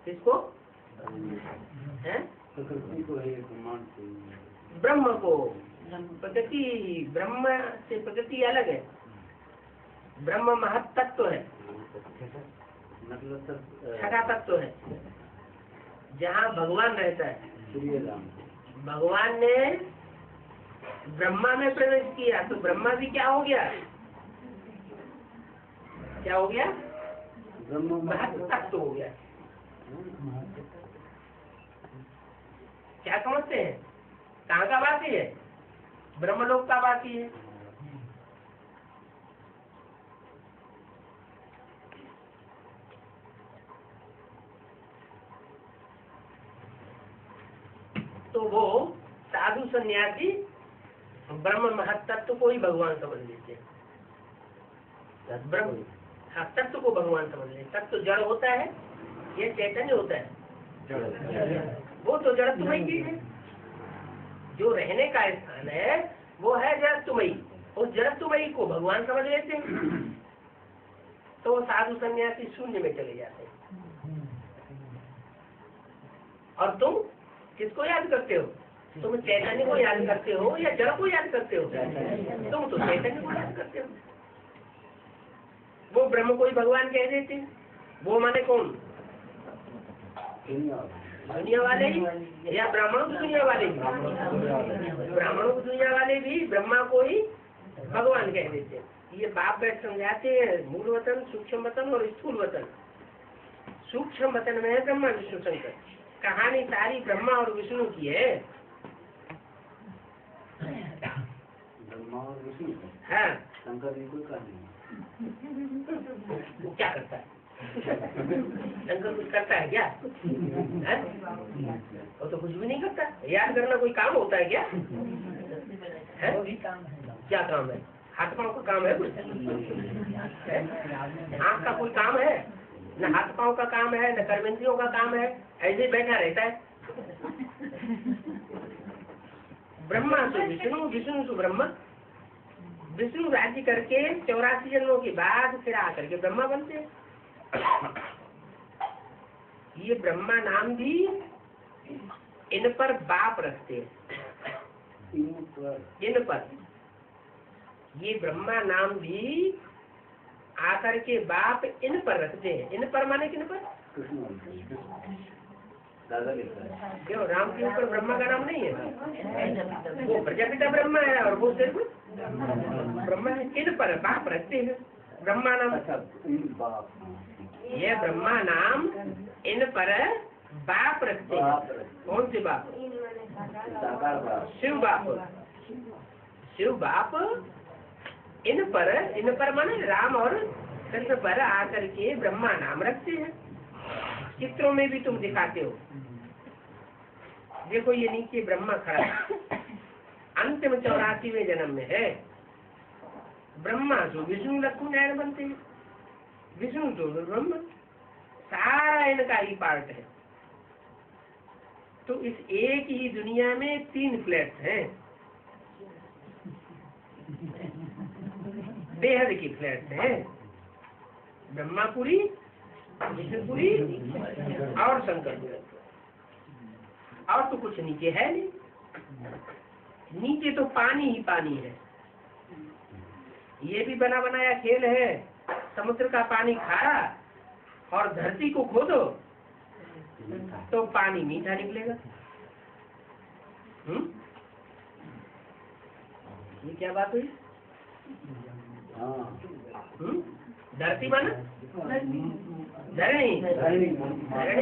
A: किसको? है ब्रह्म को। प्रकृति, ब्रह्म से प्रकृति अलग है, ब्रह्म महत्तत्व है, छठा तत्व है, जहाँ भगवान रहता है। भगवान ने ब्रह्मा में प्रवेश किया तो ब्रह्मा भी क्या हो गया? क्या हो गया? महत्तत्व हो गया। क्या समझते हैं? कहाँ का वासी है? ब्रह्मलोक का वासी है। तो वो साधु सन्यासी ब्रह्म महत्तत्व को ही भगवान समझ लेते हैं। ब्रह्म तत्व को भगवान समझ लेते। तत्व जड़ होता है, ये चैतन्य होता है। वो तो जड़त्वमयी चीज है। जो रहने का स्थान है वो है जड़त्वमयी, और जड़त्वमयी को भगवान समझ लेते हैं। तो साधु सन्यासी शून्य में चले जाते हैं। और तुम किसको याद करते हो? तुम चैतन्य को याद करते हो या जड़ को याद करते हो? तुम तो चैतन्य को याद करते हो। वो ब्रह्म को ही भगवान कह देते हैं। वो माने कौन? दुनिया वाले ही या ब्राह्मणों की दुनिया वाले ही? ब्राह्मणों की दुनिया वाले भी ब्रह्मा को ही भगवान कह देते हैं। ये बाप बैठ समझाते हैं मूल वतन, सूक्ष्म वतन और स्थूल वतन। सूक्ष्म वतन में है ब्रह्मा विष्णु शंकर। कहानी सारी ब्रह्मा और विष्णु की है।
B: ब्रह्मा और विष्णु।
A: हाँ,
B: शंकर की कोई कहानी
A: वो क्या करता है? शंकर कुछ करता है क्या? है? वो तो कुछ भी नहीं करता। याद करना कोई काम होता है क्या? है? क्या काम है? हाथ पाँव का काम है कुछ? आँख का कोई काम है? न हाथ पाँव का काम है, न कर्मेंद्रियों का काम है। ऐसे ही बैठा रहता है। ब्रह्मा से विष्णु, विष्णु से ब्रह्मा। विष्णु राज्य करके 84 जन्मों के बाद फिर आकर के ब्रह्मा बनते हैं। ये ब्रह्मा नाम भी इन पर बाप रखते हैं। इन पर ये ब्रह्मा नाम भी आकर के बाप इन पर रखते हैं। इन पर माने किन पर? क्यों? राम के ऊपर ब्रह्मा का नाम नहीं है? वो प्रजापिता ब्रह्मा है और वो सिर्फ ब्रह्मा है। इन पर बाप रखते हैं ब्रह्मा नाम। ये ब्रह्मा नाम इन पर बाप रखते हैं। कौन से बाप? शिव बाप। शिव बाप इन पर माने राम और कृष्ण पर आकर के ब्रह्मा नाम रखते हैं। चित्रों में भी तुम दिखाते हो। देखो ये नीचे ब्रह्मा खड़ा है, अंतिम 84वें जन्म में है। ब्रह्मा जो विष्णु लक्ष्मी नारायण बनते हैं, विष्णु जो ब्रह्मा, सारा इनका ही पार्ट है। तो इस एक ही दुनिया में 3 फ्लैट्स हैं, बेहद की फ्लैट्स हैं। ब्रह्मापुरी, विष्णुपुरी और शंकरपुरी। और तो कुछ नीचे है नहीं। नीचे तो पानी ही पानी है। ये भी बना बनाया खेल है। समुद्र का पानी खारा और धरती को खोदो तो पानी मीठा निकलेगा। ये क्या बात हुई? धरती माना धरणी, धरणी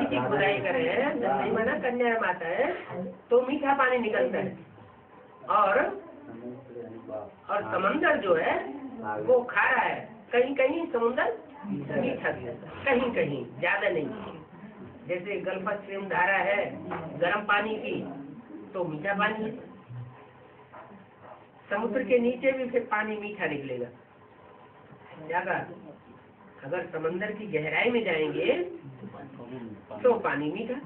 A: की खुदाई करे हैं। धरती माना कन्या माता है तो मीठा पानी निकलता है। और समंदर जो है वो खारा है। कहीं कहीं समुद्र मीठा भी होता है, कहीं कहीं, ज्यादा नहीं। जैसे गल्फस्ट्रीम धारा है गर्म पानी की, तो मीठा पानी है। समुद्र के नीचे भी फिर पानी मीठा निकलेगा। क्या कहा? अगर समंदर की गहराई में जाएंगे तो पानी मीठा।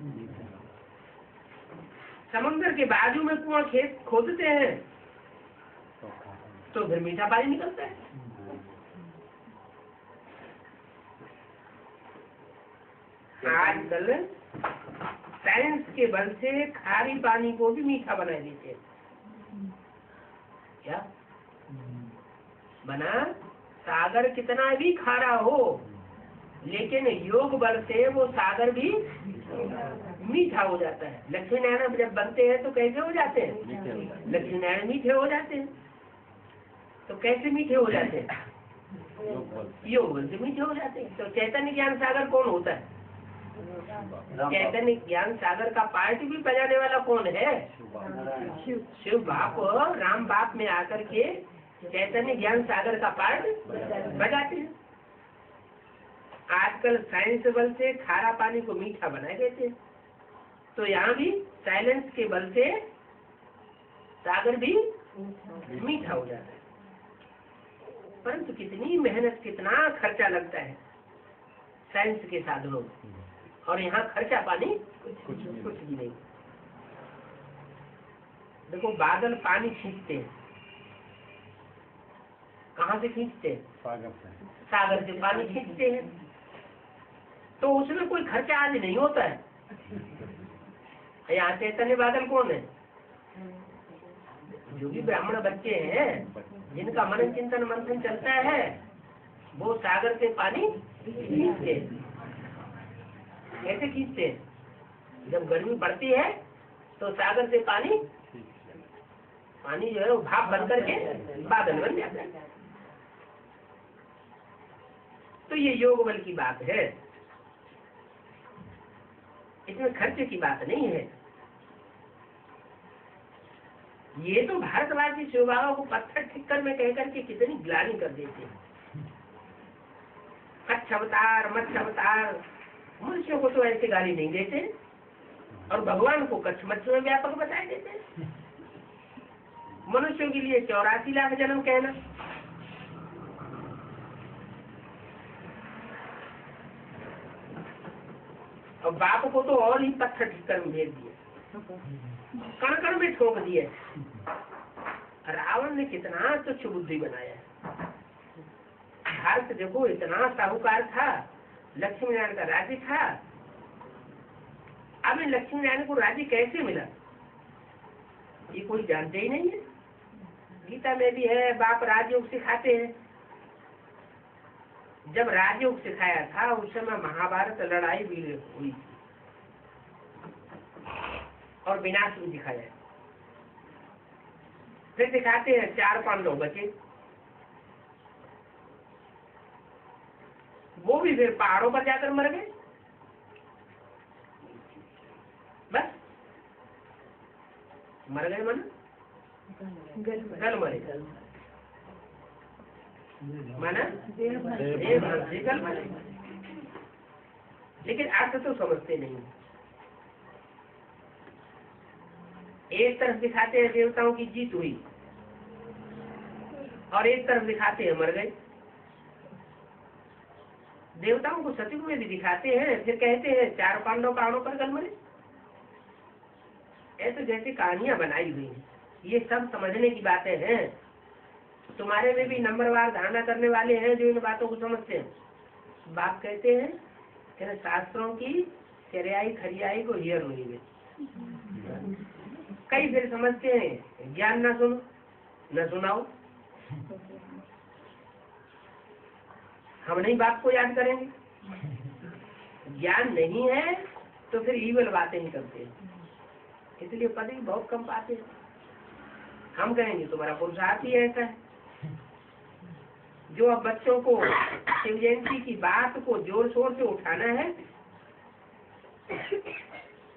A: समुद्र के बाजू में कुआं खेत खोदते हैं तो फिर मीठा पानी निकलता है। आजकल साइंस के बल से खारी पानी को भी मीठा बना देते हैं। क्या बना? सागर कितना भी खारा हो, लेकिन योग बल से वो सागर भी मीठा हो जाता है। लक्ष्मी नारायण जब बनते हैं तो कैसे हो जाते हैं? लक्ष्मी नारायण मीठे हो जाते हैं। तो कैसे मीठे हो जाते हैं? योग बल से मीठे हो जाते हैं। तो चैतन्य ज्ञान सागर कौन होता है? चैतन्य ज्ञान सागर का पार्ट भी बजाने वाला कौन है? शिव बाप राम बाप में आकर के चैतन्य ज्ञान सागर का पार्ट बजाते हैं। आजकल साइंस बल से खारा पानी को मीठा बना देते हैं, तो यहाँ भी साइलेंस के बल से सागर भी मीठा हो जाता है। परंतु कितनी मेहनत, कितना खर्चा लगता है साइंस के साधनों में, और यहाँ खर्चा पानी कुछ भी नहीं। देखो बादल पानी खींचते हैं, कहाँ से खींचते हैं? सागर से पानी खींचते हैं। तो उसमें कोई खर्चा आज नहीं होता है। यहाँ चैतन्य बादल कौन है? जो भी ब्राह्मण बच्चे हैं जिनका मनन चिंतन मंथन चलता है, वो सागर से पानी खींचते हैं। कैसे खींचते हैं? जब गर्मी पड़ती है तो सागर से पानी जो है वो भाप बन करके बादल बन जाता है। तो ये योग बल की बात है, इसमें खर्चे की बात नहीं है। ये तो भारतवासी शिव बाबा को पत्थर ठिक्कर में कह करके कितनी ग्लानि कर देते हैं। कच्छ अवतार, मत्स्य अवतार। मनुष्यों को तो ऐसे गाली नहीं देते, और भगवान को कच्छ मत्स्य में व्यापक बता देते हैं। मनुष्यों के लिए 84 लाख जन्म कहना। और बाप को तो और ही पत्थर ठिक्कर में भेज दिए, कण कण में ठोक दिए। रावण ने कितना तुच्छ बुद्धि बनाया है। भारत देखो इतना साहूकार था, लक्ष्मी नारायण का राज्य था। अब लक्ष्मी नारायण को राज्य कैसे मिला ये कोई जानते ही नहीं है। गीता में भी है, बाप राजयोग सिखाते हैं। जब राजयोग सिखाया था उस समय महाभारत लड़ाई भी हुई और विनाश भी दिखाया। फिर दिखाते हैं 4 पांडव बचे, वो भी फिर पहाड़ों पर जाकर मर गए। बस मर गए, मन गल मरे, माना गल मरे। लेकिन अर्थ तो समझते नहीं। एक तरफ दिखाते हैं देवताओं की जीत हुई, और एक तरफ दिखाते हैं मर गए। देवताओं को सतयुग में भी दिखाते हैं, फिर कहते हैं 4 पांडव पहाड़ों पर गल मरे। ऐसे जैसी कहानियां बनाई हुई हैं। ये सब समझने की बातें हैं। तुम्हारे में भी नंबरवार धारणा करने वाले हैं जो इन बातों को समझते हैं। बाप कहते हैं कि शास्त्रों की चरियाई खरियाई को हियर नहीं है। कई फिर समझते हैं ज्ञान न सुनो न सुनाओ, हम नहीं बाप को याद करेंगे। ज्ञान नहीं है तो फिर ईवल बातें ही करते हैं, इसलिए पद ही बहुत कम पाते हैं। हम कहेंगे तुम्हारा पुरुषार्थ ही ऐसा है। जो अब बच्चों को शिव जयंती की बात को जोर शोर से उठाना है,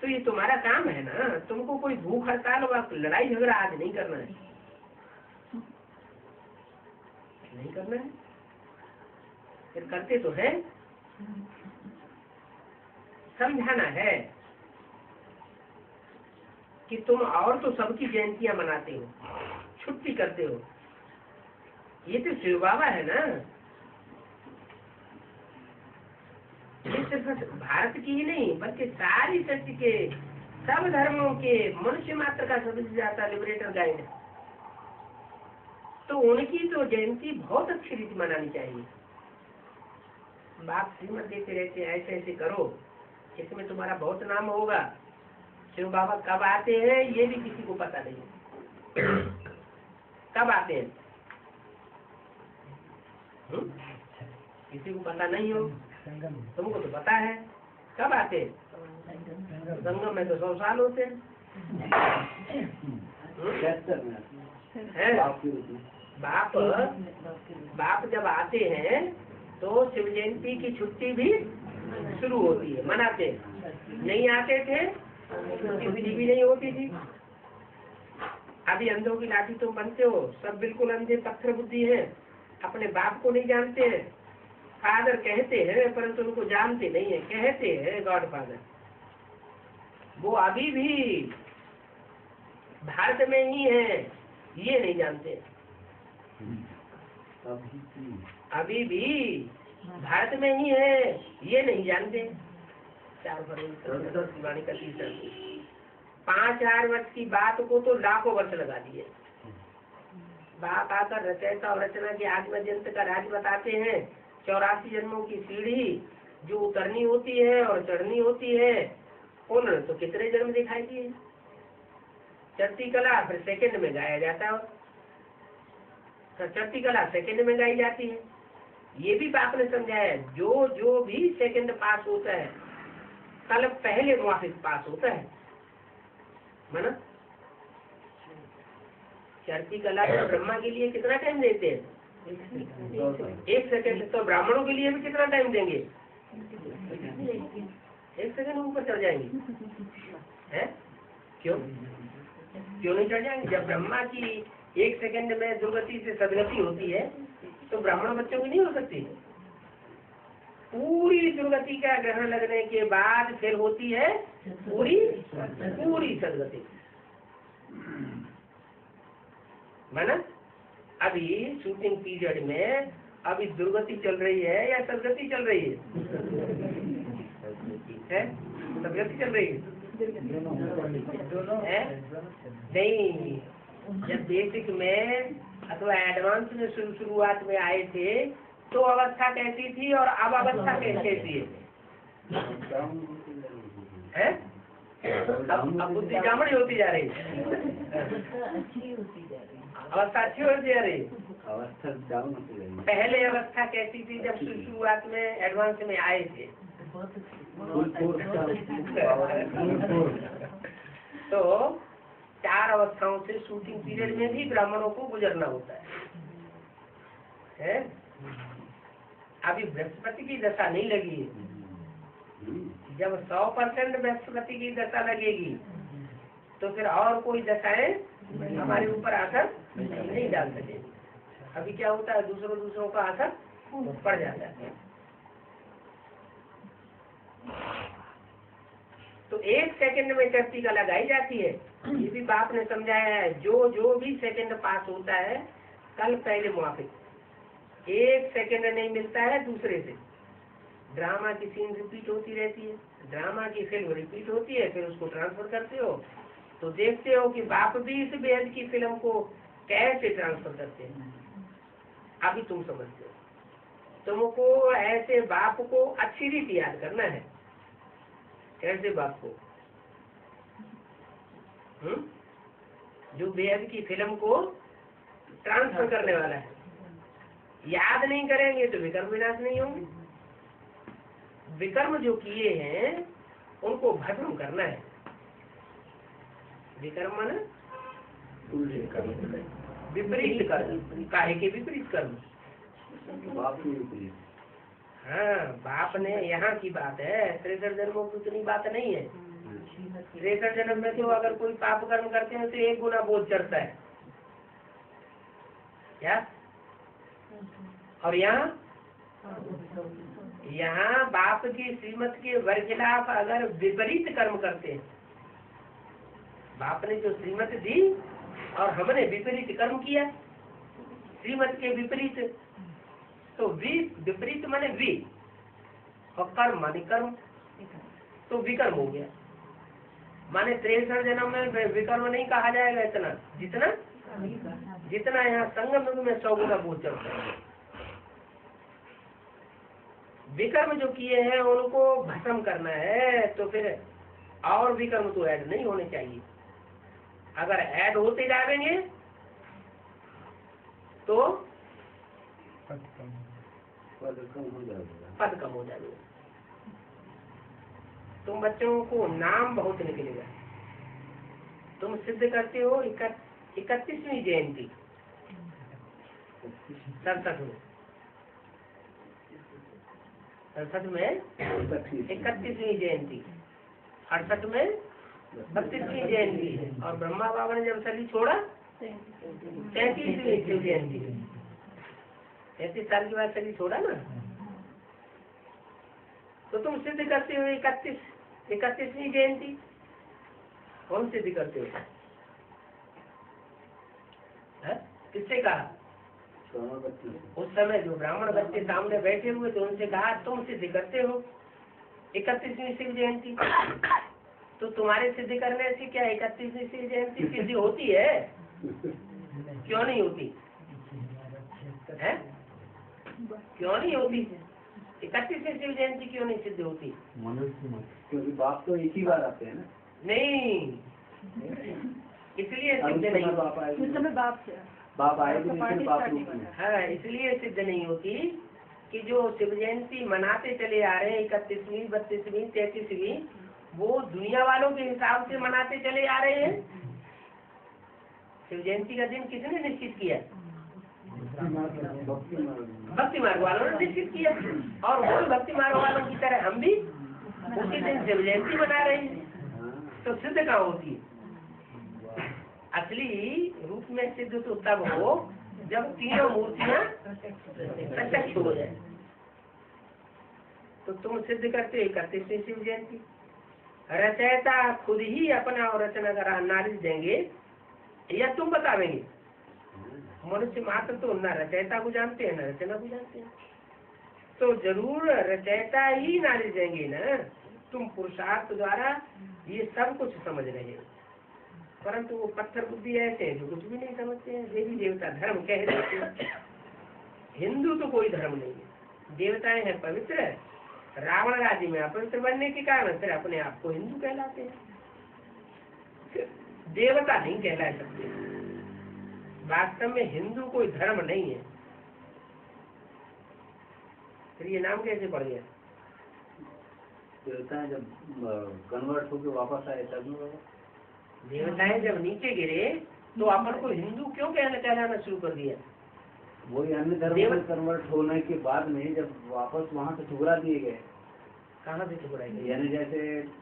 A: तो ये तुम्हारा काम है ना। तुमको कोई भूख हड़ताल व लड़ाई झगड़ा आज नहीं करना है, नहीं करना है। फिर करते तो है। समझाना है कि तुम और तो सबकी जयंतियां मनाते हो, छुट्टी करते हो, ये तो शिव बाबा है ना। ये सिर्फ भारत की ही नहीं बल्कि सारी सृष्टि के सब धर्मों के मनुष्य मात्र का सबसे ज्यादा लिबरेटर गाइड है। तो उनकी तो जयंती बहुत अच्छी रीति मनानी चाहिए। बाप श्रीमत देते रहते ऐसे ऐसे करो, इसमें तुम्हारा बहुत नाम होगा। शिव बाबा कब आते हैं ये भी किसी को पता नहीं। कब आते हैं किसी को पता नहीं हो, तुमको तो पता है कब आते हैं। संगम में तो 100 साल होते हैं। बाप जब आते हैं तो शिव जयंती की छुट्टी भी शुरू होती है, मनाते हैं। नहीं आते थे विधि भी नहीं होती थी। अभी अंधों की लाठी तुम बनते हो, सब बिल्कुल अंधे पत्थर बुद्धि है, अपने बाप को नहीं जानते हैं। फादर कहते हैं परंतु उनको जानते नहीं है, कहते हैं गॉड फादर। वो अभी भी भारत में ही है, ये नहीं जानते। अभी भी भारत में ही है, ये नहीं जानते। 4 फरवरी का 5000 वर्ष की बात को तो लाखों वर्ष लगा दिए। बाप आकर रचयिता और रचना के आत्मजंत का राज बताते हैं। 84 जन्मों की सीढ़ी जो उतरनी होती है और चढ़नी होती है, उन्होंने तो कितने जन्म दिखाई दिए। चढ़ती कला फिर सेकंड में गाया जाता है, तो चढ़ती कला सेकंड में गाई जाती है। ये भी बाप ने समझाया, जो जो भी सेकंड पास होता है कल पहले मुआफिक पास होता है, माना। चढ़ती कला तो ब्रह्मा के लिए कितना टाइम देते हैं? 1 सेकंड। तो ब्राह्मणों के लिए भी कितना टाइम देंगे? 1 सेकंड ऊपर चढ़ जाएंगे है? क्यों नहीं चढ़ जाएंगे? जब ब्रह्मा की 1 सेकंड में दुर्गति से सदगति होती है तो ब्राह्मण बच्चों की नहीं हो सकती। पूरी दुर्गति का ग्रहण लगने के बाद फिर होती है पूरी सदगति, माना। अभी शूटिंग पीरियड में अभी दुर्गति चल रही है या सदगति चल रही है? सदगति चल रही है? नहीं, जब बेसिक में अथवा एडवांस में शुरुआत में आए थे तो अवस्था कैसी थी और अब अवस्था कैसी है? अब बुद्धि जामड़ी होती जा रही है, अवस्था अच्छी होती जा रही है।
B: अवस्था डाउन होती रही।
A: पहले अवस्था कैसी थी जब शुरुआत में एडवांस में आए थे? तो 4 अवस्थाओं से शूटिंग पीरियड में भी ब्राह्मणों को गुजरना होता है? अभी बृहस्पति की दशा नहीं लगी है। जब 100% बृहस्पति की दशा लगेगी तो फिर और कोई दशाएं हमारे ऊपर आकर नहीं डाल सकेगी। अभी क्या होता है, दूसरों का असर पड़ जाता है। तो 1 सेकंड में चढ़ती कला लगाई जाती है। ये भी बाप ने समझाया है, जो भी सेकंड पास होता है कल पहले मुआफिक 1 सेकंड नहीं मिलता है दूसरे से। ड्रामा की सीन रिपीट होती रहती है, ड्रामा की फिल्म रिपीट होती है, फिर उसको ट्रांसफर करते हो तो देखते हो कि बाप भी इस बेहद की फिल्म को कैसे ट्रांसफर करते हैं। अभी तुम समझते हो, तुमको ऐसे बाप को अच्छी रीति याद करना है। कैसे बाप को? जो बेहद की फिल्म को ट्रांसफर करने वाला है। याद नहीं करेंगे तो विकर्म विनाश नहीं होंगे। विकर्म जो किए हैं उनको भस्म करना है। विकर्म माने विपरीत कर्म। काहे के विपरीत कर्म? हाँ, बाप ने यहाँ की बात है, 63 जन्मों की उतनी बात नहीं है। 63 जन्म में तो अगर कोई पाप कर्म करते हैं तो 1 गुना बोझ चढ़ता है क्या? और यहाँ यहाँ बाप की श्रीमत के बरखिलाफ अगर विपरीत कर्म करते हैं, बाप ने जो श्रीमत दी और हमने विपरीत कर्म किया, श्रीमत के विपरीत, तो विपरीत माने वी और कर्म माने कर्म, तो विकर्म हो गया। माने 63 जन्म में विकर्म नहीं कहा जाएगा इतना, जितना यहाँ संगम युग में 100 गुना बोझ चलता है। विकर्म जो किए हैं उनको भस्म करना है, तो फिर और विकर्म तो ऐड नहीं होने चाहिए। अगर ऐड होते जाएंगे तो
B: पद कम हो जाएगा।
A: पद कम हो जाएगा। तुम बच्चों को नाम बहुत निकलेगा। तुम सिद्ध करते हो 31वीं जयंती 67 में, 67 में 31वीं जयंती, 68 में 32वीं जयंती, और ब्रह्मा बाबा ने जब शरीर छोड़ा 33वीं शिव जयंती, 33 साल के बाद शरीर छोड़ा ना। तो तुम सिद्ध करते हो 31वीं जयंती, कौन सिद्ध करते हो? किससे कहा? उस समय जो ब्राह्मण बच्चे सामने बैठे हुए थे उनसे कहा तुम सिद्ध करते हो 31वीं शिव जयंती, तो तुम्हारे सिद्ध करने से क्या 31वीं शिव जयंती सिद्धि होती है? क्यों नहीं होती है? क्यों नहीं होती? 31वीं शिव जयंती क्यों नहीं सिद्ध होती?
B: क्योंकि बाप तो एक ही बार आते हैं ना।
A: नहीं, इसलिए सिद्ध नहीं होती।
B: बाप आए तो फिर बाप रूप में।
A: हाँ, इसलिए सिद्ध नहीं होती कि जो शिव जयंती मनाते चले आ रहे हैं 31वीं 32वीं 33वीं, वो दुनिया वालों के हिसाब से मनाते चले आ रहे हैं। शिव जयंती का दिन किसने निश्चित किया? भक्ति मार्ग वालों ने निश्चित किया, और वो भक्ति मार्ग वालों की तरह हम भी उसी दिन शिव जयंती मना रहे हैं। तो सिद्ध कहाँ होती है? असली रूप में सिद्ध तो तब हो जब तीनों मूर्तियां प्रत्यक्ष हो जाए। तो तुम सिद्ध करते 31वीं शिव जयंती। रचयिता खुद ही अपना और रचना का नॉलेज देंगे या तुम बतावेंगे? मनुष्य मात्र तो न रचयिता को जानते हैं न रचना को जानते हैं, तो जरूर रचयिता ही नॉलेज देंगे ना। तुम पुरुषार्थ द्वारा ये सब कुछ समझ रहे हैं, परंतु वो पत्थर बुद्धि ऐसे हैं जो कुछ भी नहीं समझते हैं। देवी देवता धर्म कह देते हैं। हिंदू तो कोई धर्म नहीं है, देवताएं हैं पवित्र, रावण राज्य में अपवित्र बनने के कारण फिर अपने आप को हिंदू कहलाते हैं, देवता नहीं कहला सकते। वास्तव में हिंदू कोई धर्म नहीं है। फिर ये नाम कैसे पड़ गया?
B: देवताएं जब कन्वर्ट होकर वापस आए तब
A: देवताएं जब नीचे गिरे तो अपन को हिंदू क्यों कहलाना शुरू कर दिया?
B: वही अन्य धर्म में कन्वर्ट होने के बाद में जब वापस वहाँ से ठुकरा दिए गए।
A: कहाँ से ठुकराए गए?
B: यानी जैसे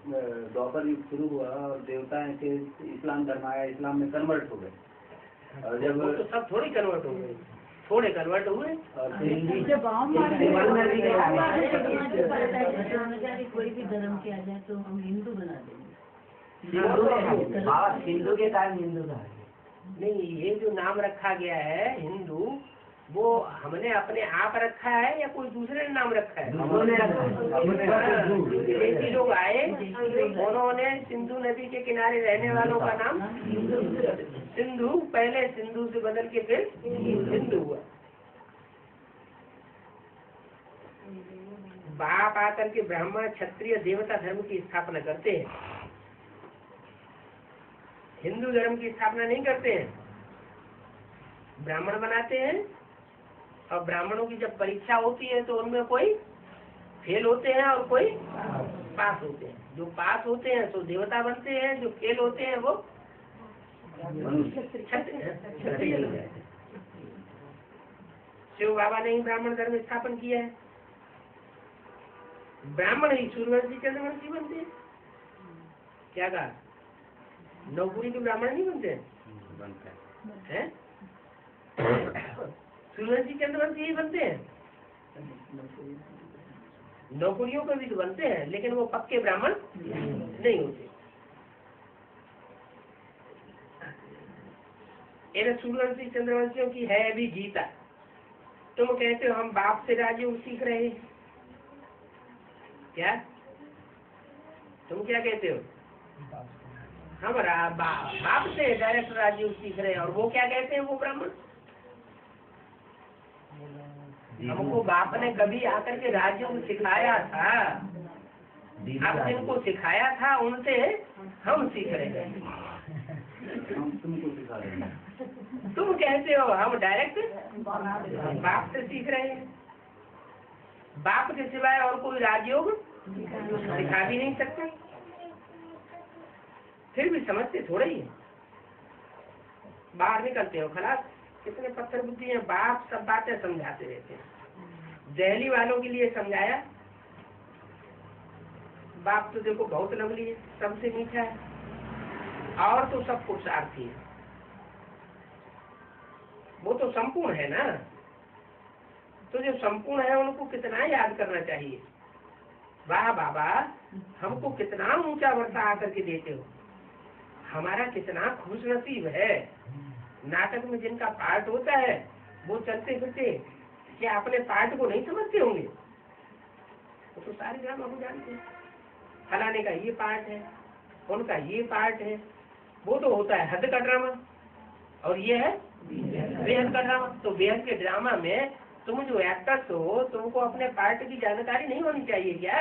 B: द्वापर युग शुरू हुआ और देवताएं के इस्लाम धर्म आया, इस्लाम में कन्वर्ट हो गए, और जब
A: तो सब थोड़ी कन्वर्ट हो गए, थोड़े कन्वर्ट हुए।
B: और
E: कोई भी धर्म किया जाए तो हम हिंदू बना देंगे।
C: हिंदू के कारण हिंदू का
A: नहीं, ये जो नाम रखा गया है हिंदू, वो हमने अपने आप रखा है या कोई दूसरे ने नाम रखा है? विदेशी लोग आए, उन्होंने सिंधु नदी के किनारे रहने वालों का नाम सिंधु, पहले सिंधु से बदल के फिर हिंदू हुआ। बाप आकर के ब्राह्मण क्षत्रिय देवता धर्म की स्थापना करते हैं, हिंदू धर्म की स्थापना नहीं करते हैं। ब्राह्मण बनाते हैं, और ब्राह्मणों की जब परीक्षा होती है तो उनमें कोई फेल होते हैं और कोई पास होते हैं। जो पास होते हैं तो देवता बनते हैं, जो फेल होते हैं वो क्षत्रिय। शिव बाबा ने ही ब्राह्मण धर्म स्थापन किया है। ब्राह्मण ही सूर्यवंशी चंद्रवंशी बनते हैं। क्या कहा? नौपुरी के ब्राह्मण नहीं बनते हैं? सूर्यवंशी चंद्रवंशी ही बनते हैं। नौकरियों पे भी तो बनते हैं, लेकिन वो पक्के ब्राह्मण नहीं होते। ये सूर्यवंशी चंद्रवंशियों की है अभी गीता। तुम कहते हो हम बाप से राजयोग सीख रहे हैं, क्या तुम क्या कहते हो? हम बाप से डायरेक्ट राजयोग सीख रहे हैं। और वो क्या कहते हैं वो ब्राह्मण? हमको बाप ने कभी आकर के राजयोग सिखाया था, अब जिनको सिखाया था उनसे हम सीख रहे हैं।
B: हम तुमको सिखा रहे हैं।
A: तुम कहते हो हम डायरेक्ट बाप से सीख रहे हैं। बाप के सिवाय और कोई राजयोग सिखा भी नहीं सकता। फिर भी समझते थोड़ा ही है, बाहर निकलते हो खलास। कितने पत्थर बुद्धि हैं, बाप सब बातें समझाते रहते हैं। दिल्ली वालों के लिए समझाया, बाप तो देखो बहुत लवली है, सबसे मीठा है, और तो सब पुरुषार्थी है, वो तो संपूर्ण है ना। तो जो संपूर्ण है उनको कितना याद करना चाहिए। वाह बाबा, हमको कितना ऊंचा वर्षा आकर के देते हो, हमारा कितना खुश नसीब है। नाटक में जिनका पार्ट होता है वो चलते फिरते क्या अपने पार्ट को नहीं समझते होंगे? वो तो सारे ड्रामा को जानते हैं। फलाने का ये पार्ट है, उनका ये पार्ट है। वो तो होता है हद का ड्रामा, और ये है बेहद का ड्रामा। तो बेहद के ड्रामा में तुम जो एक्टर्स हो, तुमको अपने पार्ट की जानकारी नहीं होनी चाहिए क्या?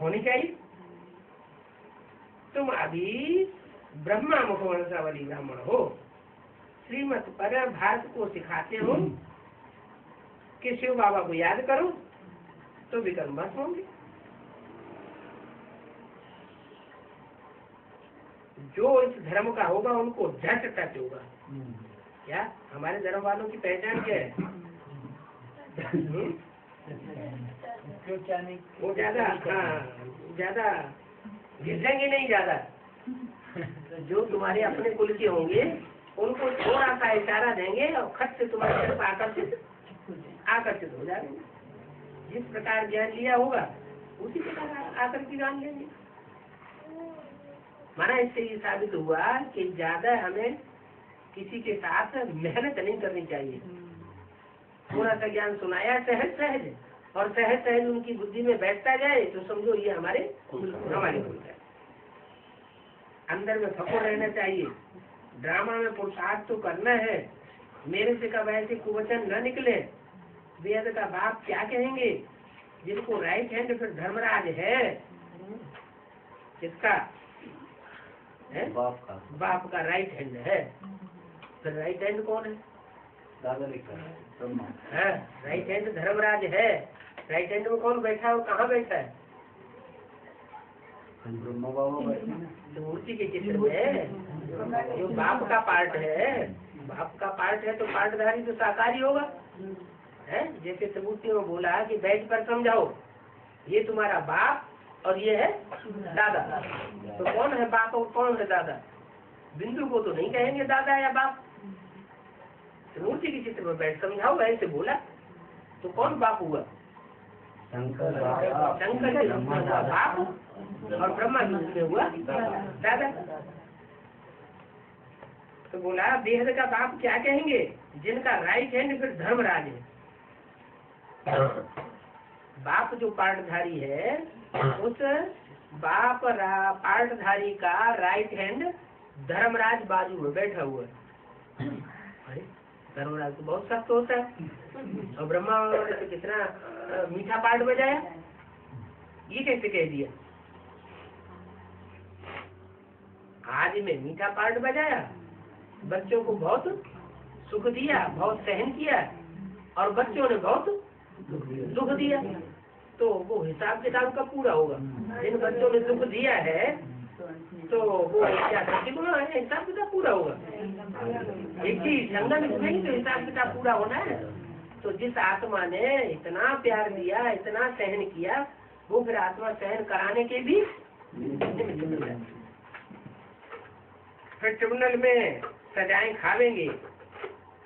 A: होनी चाहिए। तुम अभी ब्रह्मा मुखवंशावली ब्राह्मण हो, श्रीमत पर भारत को सिखाते हो कि शिव बाबा को याद करो तो विक्रम भस्म होंगे। जो इस धर्म का होगा उनको झट टच होगा। क्या हमारे धर्म वालों की पहचान क्या है? वो ज्यादा घिसेंगे नहीं, ज्यादा जो तुम्हारे अपने कुल के होंगे उनको थोड़ा सा इशारा देंगे और खट से तुम्हारी तरफ आकर्षित हो जाएंगे। जिस प्रकार ज्ञान लिया होगा उसी प्रकार आकर के ज्ञान लेंगे। माना इससे ये साबित हुआ कि ज्यादा हमें किसी के साथ मेहनत नहीं करनी चाहिए। थोड़ा सा ज्ञान सुनाया सहज सहज, और सहज सहज उनकी बुद्धि में बैठता जाए तो समझो ये हमारे कुल है। अंदर में फको रहना चाहिए। ड्रामा में पुरुषार्थ तो करना है। मेरे से कब ऐसे कुवचन न निकले। वेद का बाप क्या कहेंगे? जिनको राइट हैंड फिर धर्मराज है, किसका है? बाप का राइट हैंड है। फिर राइट हैंड कौन है?
B: दादा लिखा
A: है राइट हैंड धर्मराज है। राइट हैंड में कौन बैठा है? कहाँ बैठा है?
B: ब्रह्मा बाबा बैठे हैं।
A: मूर्ति के चित्र में जो बाप का पार्ट है, बाप का पार्ट है तो पार्टधारी तो साकारी होगा, है? जैसे सबूती में बोला कि बैठ कर समझाओ, ये तुम्हारा बाप और ये है दादा। तो कौन है बाप और कौन है दादा? बिंदु को तो नहीं कहेंगे दादा या बाप। मूर्ति के चित्र में बैठ समझाओ, ऐसे बोला तो कौन बाप हुआ? शंकर के रूप में हुआ बाप और ब्रह्मा के रूप में हुआ दादा। तो बोला बेहद का बाप क्या कहेंगे? जिनका राइट हैंड फिर धर्मराज है। बाप जो पार्टधारी है, उस बाप पार्टधारी का राइट हैंड धर्मराज बाजू में बैठा हुआ है। अरे धर्मराज तो बहुत सख्त होता है, और ब्रह्मा ने तो कितना मीठा पार्ट बजाया। ये कैसे कह दिया? आज में मीठा पार्ट बजाया, बच्चों को बहुत सुख दिया, बहुत सहन किया, और बच्चों ने बहुत दुख दिया। तो वो हिसाब किताब का पूरा होगा। जिन बच्चों ने दुख दिया है तो वो क्या गुना है? हिसाब किताब पूरा होगा। एक ही संगत नहीं तो हिसाब किताब पूरा होना है। तो जिस आत्मा ने इतना प्यार दिया, इतना सहन किया, वो फिर आत्मा सहन कराने के भी निमित्त है। फिर ट्रिब्यूनल में सजाएं खावेंगे,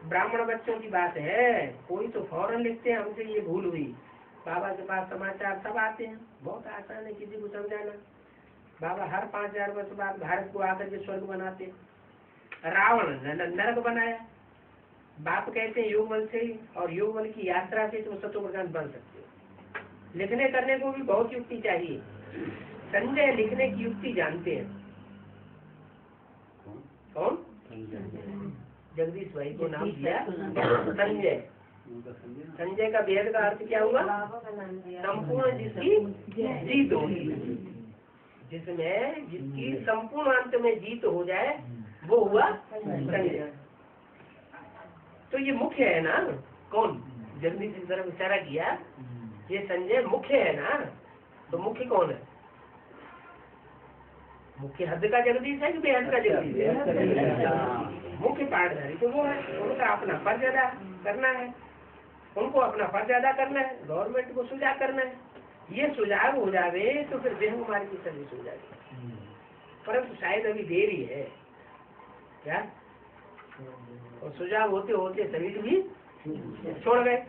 A: ब्राह्मण बच्चों की बात है, कोई तो फौरन लिखते हैं हमसे ये भूल हुई। बाबा के पास समाचार सब आते हैं, बहुत आसान है किसी को समझाना। बाबा हर 5000 वर्ष बाद भारत को आकर के स्वर्ग बनाते। रावण नरक बनाया, बाप कहते हैं योग बल से ही, और योग बल की यात्रा से तो 100% बन सकते हो। लिखने करने को भी बहुत युक्ति चाहिए। संजय लिखने की युक्ति जानते हैं। कौन? जगदीश भाई को नाम दिया संजय। संजय का वेद का अर्थ क्या हुआ? संपूर्ण जिसकी जीत होगी, जिसमें जिसकी संपूर्ण अंत में जीत हो जाए वो हुआ संजय। तो ये मुख्य है ना। कौन? जगदीश की तरफ इशारा किया, ये संजय मुख्य है ना। तो मुख्य कौन है? मुख्य हद का जगदीश है कि बेहद का जगदीश है? मुख्य पाठधारी तो वो है, उनका अपना फर्ज अदा करना है, उनको अपना फर्ज अदा करना है, गवर्नमेंट को सुजाग करना है। ये सुजाग हो जावे तो फिर ब्रह्म कुमार की सर्विस हो जाएगी। परंतु शायद अभी देरी है क्या, और सुजाग होते होते शरीर भी छोड़ गए।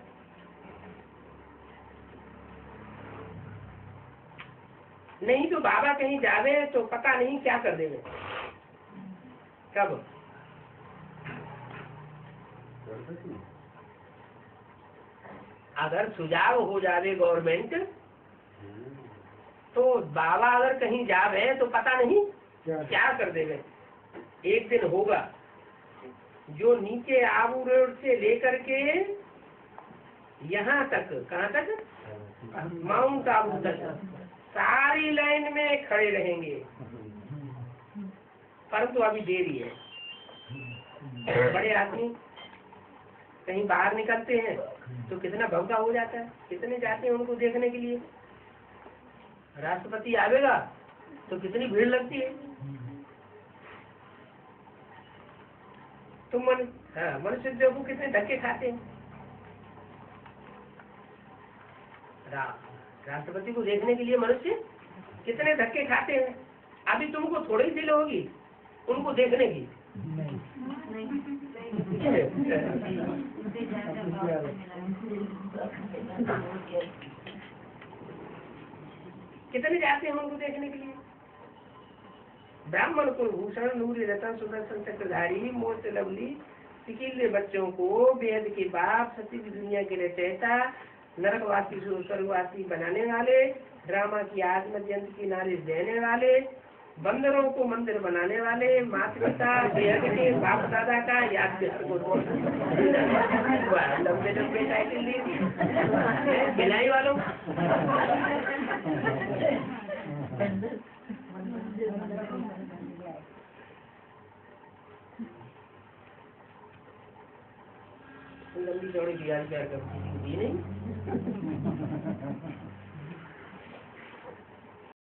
A: नहीं तो बाबा कहीं जावे तो पता नहीं क्या कर देंगे, कब। अगर सुझाव हो जावे गवर्नमेंट तो बाबा अगर कहीं जावे तो पता नहीं क्या कर देंगे। एक दिन होगा जो नीचे आबू रोड से लेकर के यहाँ तक, कहाँ तक, माउंट आबू तक सारी लाइन में खड़े रहेंगे। परंतु अभी देरी है। बड़े आदमी कहीं बाहर निकलते हैं तो कितना भवका हो जाता है, कितने जाते हैं उनको देखने के लिए। राष्ट्रपति आवेगा तो कितनी भीड़ लगती है। तुम मनुष्य देखो कितने धक्के खाते हैं। राष्ट्रपति को देखने के लिए मनुष्य कितने धक्के खाते हैं। अभी तुमको थोड़ी दिल होगी उनको देखने की। कितने जाते हैं उनको देखने के लिए। ब्राह्मण कुलभूषण नूरी रतन सुदर्शन चक्रधारी मोस्ट लवली सिकिल्ले बच्चों को वेद के बाप सती की दुनिया के लिए कहता, नरकवासी स्वर्गवासी बनाने वाले, ड्रामा की आत्मजंत की नारी देने वाले, बंदरों को मंदिर बनाने वाले, माता पिता बेहद के बाप दादा का याद लंबे लंबे टाइटल दे दिए बिलाई वालों। लंबी चौड़ी बिहार प्यार करती नहीं।